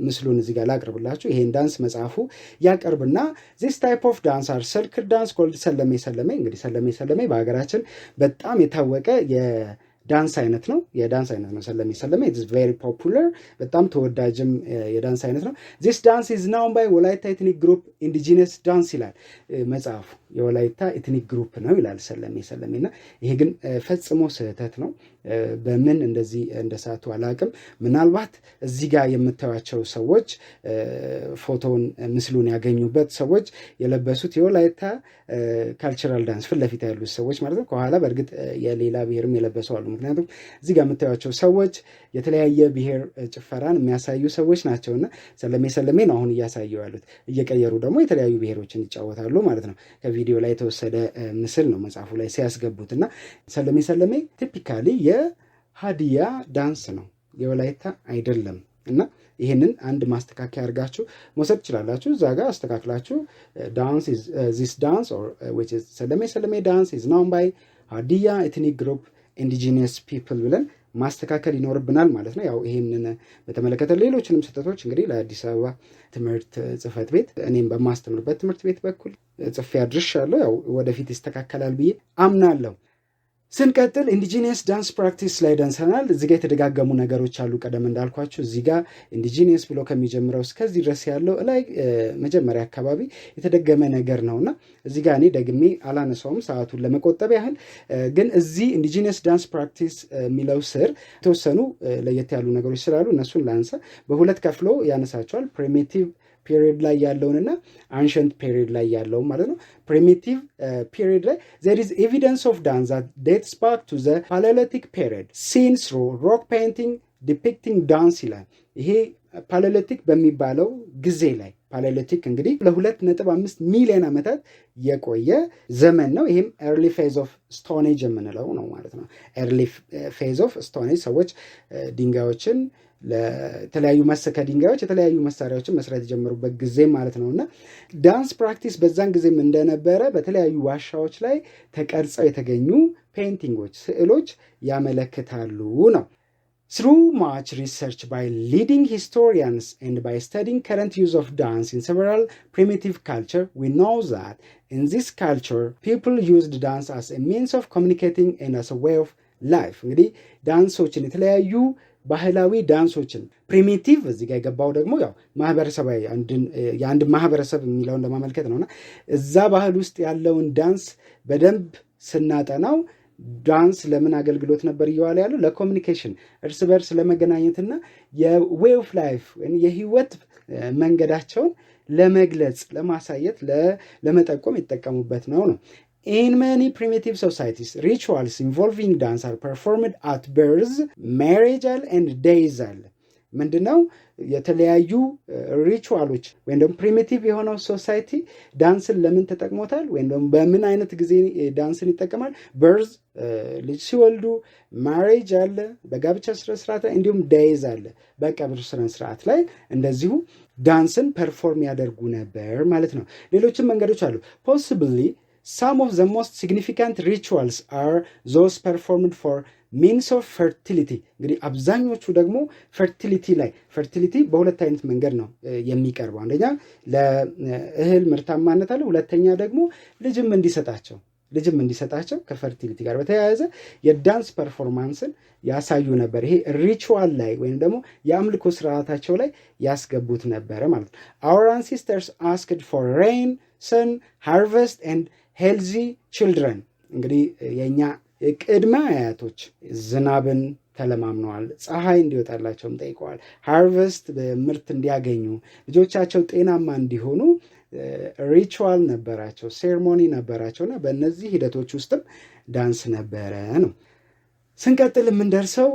ምስሉን እዚህ ጋር ላቅርብላችሁ። ይሄን ዳንስ መጽሐፉ ያቀርብና this type of dance are circle dance called ሰለሜ ሰለሜ። እንግዲህ ሰለሜ ሰለሜ በሀገራችን በጣም የታወቀ የዳንስ አይነት ነው። የዳንስ አይነት ነው ሰለሜ ሰለሜ። it is very popular በጣም ተወዳጅም የዳንስ አይነት ነው። this dance is known by ወላይታ ethnic group indigenous dance ይላል መጽሐፉ። የወላይታ ኤትኒክ ግሩፕ ነው ይላል ሰለሜ ሰለሜና ይሄ ግን ፈጽሞ ስህተት ነው። በምን እንደዚህ እንደሳቱ አላቅም። ምናልባት እዚህ ጋር የምታዩቸው ሰዎች ፎቶውን ምስሉን ያገኙበት ሰዎች የለበሱት የወላይታ ካልቸራል ዳንስ ፊት ለፊት ያሉት ሰዎች ማለት ነው። ከኋላ በእርግጥ የሌላ ብሔርም የለበሱ አሉ። ምክንያቱም እዚህ ጋር የምታዩቸው ሰዎች የተለያየ ብሔር ጭፈራን የሚያሳዩ ሰዎች ናቸውና ሰለሜ ሰለሜ ነው አሁን እያሳየው ያሉት። እየቀየሩ ደግሞ የተለያዩ ብሔሮችን ይጫወታሉ ማለት ነው። ከቪዲዮ ላይ የተወሰደ ምስል ነው መጽሐፉ ላይ ሲያስገቡትና ሰለሜ ሰለሜ ቲፒካሊ የሀዲያ ዳንስ ነው የወላይታ አይደለም። እና ይሄንን አንድ ማስተካከያ አድርጋችሁ መውሰድ ትችላላችሁ። እዛ ጋር አስተካክላችሁ ዳንስ is this dance or which is ሰለሜ ሰለሜ dance is known by ሀዲያ ethnic group indigenous people ብለን ማስተካከል ይኖርብናል ማለት ነው። ያው ይሄንን በተመለከተ ሌሎችንም ስህተቶች እንግዲህ ለአዲስ አበባ ትምህርት ጽሕፈት ቤት እኔም በማስተምርበት ትምህርት ቤት በኩል ጽፌ አድርሻለሁ። ያው ወደፊት ይስተካከላል ብዬ አምናለሁ። ስንቀጥል ኢንዲጂነስ ዳንስ ፕራክቲስ ላይ ደንሰናል። እዚህ ጋር የተደጋገሙ ነገሮች አሉ። ቀደም እንዳልኳችሁ እዚህ ጋር ኢንዲጂነስ ብሎ ከሚጀምረው እስከዚህ ድረስ ያለው ላይ መጀመሪያ አካባቢ የተደገመ ነገር ነውና እዚህ ጋር እኔ ደግሜ አላነሳውም ሰዓቱን ለመቆጠብ ያህል። ግን እዚህ ኢንዲጂነስ ዳንስ ፕራክቲስ የሚለው ስር የተወሰኑ ለየት ያሉ ነገሮች ስላሉ እነሱን ላንሳ። በሁለት ከፍሎ ያነሳቸዋል። ፕሪሚቲቭ ፔሪድ ላይ ያለውንና አንሸንት ፔሪድ ላይ ያለው ማለት ነው። ፕሪሚቲቭ ፔሪድ ላይ there is evidence of dance that dates back to the Paleolithic period seen through rock painting depicting dance ይላል። ይሄ ፓሌolitic በሚባለው ጊዜ ላይ ፓሌolitic እንግዲህ ለ2.5 ሚሊዮን ዓመታት የቆየ ዘመን ነው። ይሄም early phase of stone age የምንለው ነው ማለት ነው። early phase of stone age ሰዎች ድንጋዮችን ለተለያዩ ከድንጋዮች የተለያዩ መሳሪያዎችን መስራት የጀመሩበት ጊዜ ማለት ነውና ዳንስ ፕራክቲስ በዛን ጊዜም እንደነበረ በተለያዩ ዋሻዎች ላይ ተቀርጸው የተገኙ ፔይንቲንጎች፣ ስዕሎች ያመለክታሉ ነው። Through much research by leading historians and by studying current use of dance in several primitive cultures, we know that in this culture, people used dance as a means of communicating and as a way of life. እንግዲህ ዳንሶችን የተለያዩ ባህላዊ ዳንሶችን ፕሪሚቲቭ እዚህ ጋር የገባው ደግሞ ያው ማህበረሰባዊ የአንድ ማህበረሰብ የሚለውን ለማመልከት ነውና እዛ ባህል ውስጥ ያለውን ዳንስ በደንብ ስናጠናው ዳንስ ለምን አገልግሎት ነበር እየዋለ ያለው? ለኮሚኒኬሽን፣ እርስ በርስ ለመገናኘትና የዌይ ኦፍ ላይፍ የህይወት መንገዳቸውን ለመግለጽ፣ ለማሳየት፣ ለመጠቆም የተጠቀሙበት ነው። In many primitive societies, rituals involving dance are performed at birth, marriage and death. ምንድነው የተለያዩ ሪቹዋሎች ወይም ደግሞ ፕሪሚቲቭ የሆነው ሶሳይቲ ዳንስን ለምን ተጠቅሞታል ወይም ደግሞ በምን አይነት ጊዜ ዳንስን ይጠቀማል? በርዝ ልጅ ሲወልዱ፣ ማሬጅ አለ በጋብቻ ስርዓት ላይ፣ እንዲሁም ዴይዝ አለ በቀብር ስርዓት ላይ እንደዚሁ ዳንስን ፐርፎርም ያደርጉ ነበር ማለት ነው። ሌሎችም መንገዶች አሉ። possibly some of the most significant rituals are those performed for means of fertility. እንግዲህ አብዛኞቹ ደግሞ ፈርቲሊቲ በሁለት አይነት መንገድ ነው የሚቀርበው። አንደኛ ለእህል ምርታማነት አለ፣ ሁለተኛ ደግሞ ልጅም እንዲሰጣቸው ከፈርቲሊቲ ጋር በተያያዘ የዳንስ ፐርፎርማንስን ያሳዩ ነበር። ይሄ ሪቹዋል ላይ ወይም ደግሞ የአምልኮ ስርዓታቸው ላይ ያስገቡት ነበረ ማለት ነው። Our ancestors asked for rain, sun, harvest and healthy children. እንግዲህ የኛ ቅድመ አያቶች ዝናብን ተለማምነዋል፣ ፀሐይ እንዲወጣላቸውም ጠይቀዋል፣ ሃርቨስት ምርት እንዲያገኙ፣ ልጆቻቸው ጤናማ እንዲሆኑ ሪቹዋል ነበራቸው፣ ሴርሞኒ ነበራቸውና በእነዚህ ሂደቶች ውስጥም ዳንስ ነበረ ነው። ስንቀጥል የምንደርሰው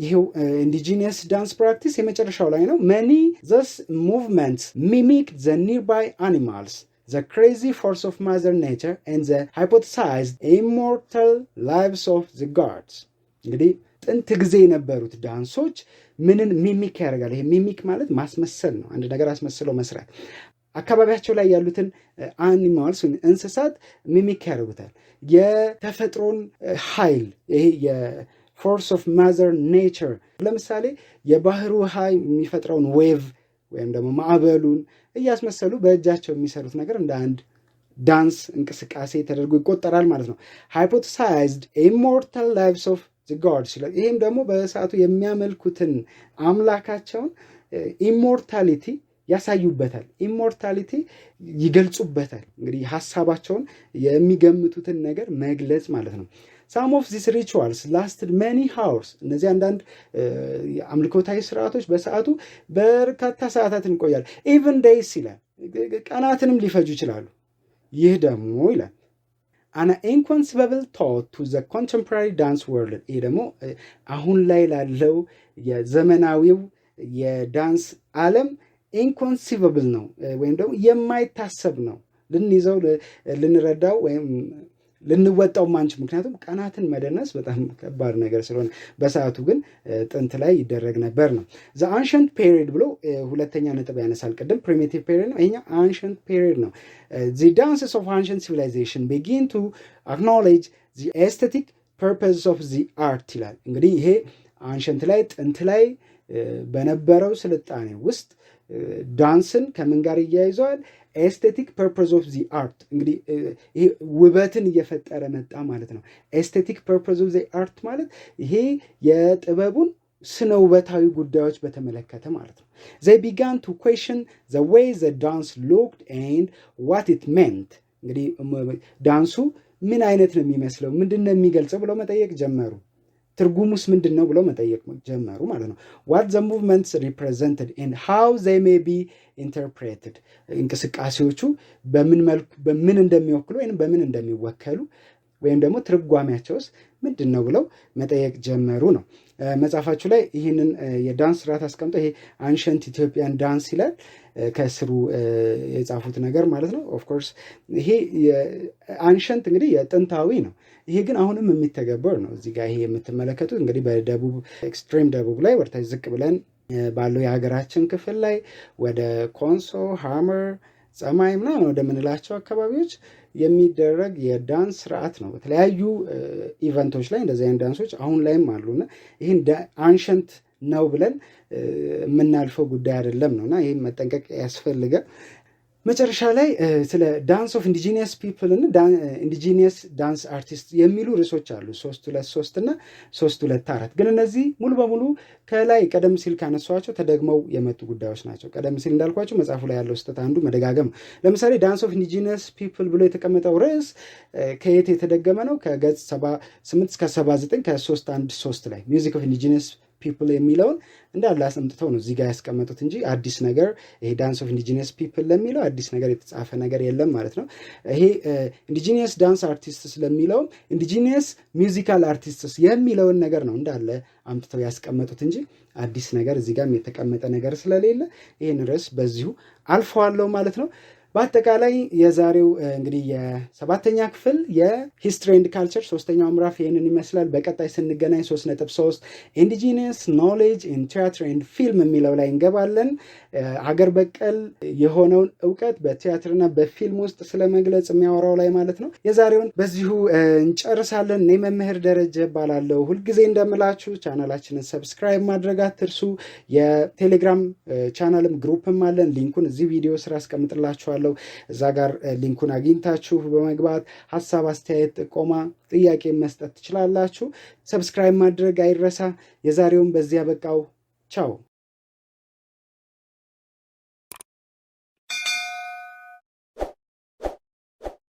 ይሄው ኢንዲጂነስ ዳንስ ፕራክቲስ የመጨረሻው ላይ ነው። many thus movements mimic the nearby animals, the crazy force of mother nature and the hypothesized immortal lives of the gods. እንግዲህ ጥንት ጊዜ የነበሩት ዳንሶች ምንን ሚሚክ ያደርጋል? ይሄ ሚሚክ ማለት ማስመሰል ነው። አንድ ነገር አስመስለው መስራት። አካባቢያቸው ላይ ያሉትን አኒማልስ እንስሳት ሚሚክ ያደርጉታል። የተፈጥሮን ኃይል ይሄ የፎርስ ኦፍ ማዘር ኔቸር ለምሳሌ የባህር ውሃ የሚፈጥረውን ዌቭ ወይም ደግሞ ማዕበሉን እያስመሰሉ በእጃቸው የሚሰሩት ነገር እንደ አንድ ዳንስ እንቅስቃሴ ተደርጎ ይቆጠራል ማለት ነው። ሃይፖቴሳይዝድ ኢሞርታል ላይቭስ ኦፍ ዘ ጎድስ ይላል። ይህም ደግሞ በሰዓቱ የሚያመልኩትን አምላካቸውን ኢሞርታሊቲ ያሳዩበታል፣ ኢሞርታሊቲ ይገልጹበታል። እንግዲህ ሀሳባቸውን የሚገምቱትን ነገር መግለጽ ማለት ነው። some of these rituals lasted many hours። እነዚህ አንዳንድ አምልኮታዊ ስርዓቶች በሰዓቱ በርካታ ሰዓታትን ይቆያል። even days ይላል፣ ቀናትንም ሊፈጁ ይችላሉ። ይህ ደግሞ ይላል an inconceivable thought to the contemporary dance world። ይህ ደግሞ አሁን ላይ ላለው የዘመናዊው የዳንስ ዓለም ኢንኮንሲቨብል ነው ወይም ደግሞ የማይታሰብ ነው። ልንይዘው ልንረዳው ወይም ልንወጣው ማንች። ምክንያቱም ቀናትን መደነስ በጣም ከባድ ነገር ስለሆነ በሰዓቱ ግን ጥንት ላይ ይደረግ ነበር ነው። the ancient period ብሎ ሁለተኛ ነጥብ ያነሳል። ቅድም primitive period ነው፣ ይሄኛው ancient period ነው። the dances of ancient civilization begin to acknowledge the aesthetic purpose of the art ይላል። እንግዲህ ይሄ ancient ላይ ጥንት ላይ በነበረው ስልጣኔ ውስጥ ዳንስን ከምን ጋር እያይዘዋል? ኤስቴቲክ ፐርፐዝ ኦፍ ዚ አርት። እንግዲህ ይሄ ውበትን እየፈጠረ መጣ ማለት ነው። ኤስቴቲክ ፐርፐዝ ኦፍ ዚ አርት ማለት ይሄ የጥበቡን ስነ ውበታዊ ጉዳዮች በተመለከተ ማለት ነው። they began to question the way the dance looked and what it meant። እንግዲህ ዳንሱ ምን አይነት ነው የሚመስለው፣ ምንድን ነው የሚገልጸው ብለው መጠየቅ ጀመሩ። ትርጉሙስ ምንድን ነው ብለው መጠየቅ ጀመሩ ማለት ነው። what the movements represented and how they may be interpreted። እንቅስቃሴዎቹ በምን እንደሚወክሉ ወይም በምን እንደሚወከሉ ወይም ደግሞ ትርጓሜያቸውስ ምንድን ነው ብለው መጠየቅ ጀመሩ ነው። መጽሐፋችሁ ላይ ይህንን የዳንስ ስርዓት አስቀምጠው ይሄ አንሸንት ኢትዮጵያን ዳንስ ይላል ከስሩ የጻፉት ነገር ማለት ነው። ኦፍኮርስ ይሄ አንሸንት እንግዲህ የጥንታዊ ነው። ይሄ ግን አሁንም የሚተገበር ነው። እዚህ ጋር ይሄ የምትመለከቱት እንግዲህ በደቡብ ኤክስትሪም ደቡብ ላይ ወርታች ዝቅ ብለን ባለው የሀገራችን ክፍል ላይ ወደ ኮንሶ፣ ሀመር፣ ጸማይ ምናምን ወደምንላቸው አካባቢዎች የሚደረግ የዳንስ ስርዓት ነው። በተለያዩ ኢቨንቶች ላይ እንደዚህ አይነት ዳንሶች አሁን ላይም አሉና ይህን አንሸንት ነው ብለን የምናልፈው ጉዳይ አይደለም ነውና ይህን መጠንቀቅ ያስፈልጋል። መጨረሻ ላይ ስለ ዳንስ ኦፍ ኢንዲጂኒየስ ፒፕል እና ኢንዲጂኒየስ ዳንስ አርቲስት የሚሉ ርዕሶች አሉ 323 እና 324። ግን እነዚህ ሙሉ በሙሉ ከላይ ቀደም ሲል ካነሷቸው ተደግመው የመጡ ጉዳዮች ናቸው። ቀደም ሲል እንዳልኳቸው መጽሐፉ ላይ ያለው ስህተት አንዱ መደጋገም። ለምሳሌ ዳንስ ኦፍ ኢንዲጂኒየስ ፒፕል ብሎ የተቀመጠው ርዕስ ከየት የተደገመ ነው? ከገጽ 78 እስከ 79 ከ313 ላይ ሚውዚክ ኦፍ ኢንዲጂኒየስ ፒፕል የሚለውን እንዳለ አስቀምጠው ነው እዚህ ጋር ያስቀመጡት እንጂ አዲስ ነገር ይሄ ዳንስ ኦፍ ኢንዲጂነስ ፒፕል ለሚለው አዲስ ነገር የተጻፈ ነገር የለም ማለት ነው። ይሄ ኢንዲጂነስ ዳንስ አርቲስትስ ለሚለው ኢንዲጂነስ ሚውዚካል አርቲስትስ የሚለውን ነገር ነው እንዳለ አምጥተው ያስቀመጡት እንጂ አዲስ ነገር እዚህ ጋር የተቀመጠ ነገር ስለሌለ ይሄን ርዕስ በዚሁ አልፈዋለሁ ማለት ነው። በአጠቃላይ የዛሬው እንግዲህ የሰባተኛ ክፍል የሂስትሪ ኤንድ ካልቸር ሶስተኛው ምዕራፍ ይህንን ይመስላል። በቀጣይ ስንገናኝ 3.3 ኢንዲጂነስ ኖሌጅ ኢን ቲያትር ኤንድ ፊልም የሚለው ላይ እንገባለን። ሀገር በቀል የሆነውን እውቀት በቲያትርና በፊልም ውስጥ ስለመግለጽ የሚያወራው ላይ ማለት ነው። የዛሬውን በዚሁ እንጨርሳለን። እኔ መምህር ደረጀ እባላለሁ። ሁልጊዜ እንደምላችሁ ቻናላችንን ሰብስክራይብ ማድረግ አትርሱ። የቴሌግራም ቻናልም ግሩፕም አለን። ሊንኩን እዚህ ቪዲዮ ስራ አስቀምጥላችኋለሁ። እዛ ጋር ሊንኩን አግኝታችሁ በመግባት ሀሳብ፣ አስተያየት፣ ጥቆማ፣ ጥያቄ መስጠት ትችላላችሁ። ሰብስክራይብ ማድረግ አይረሳ። የዛሬውን በዚያ በቃው። ቻው።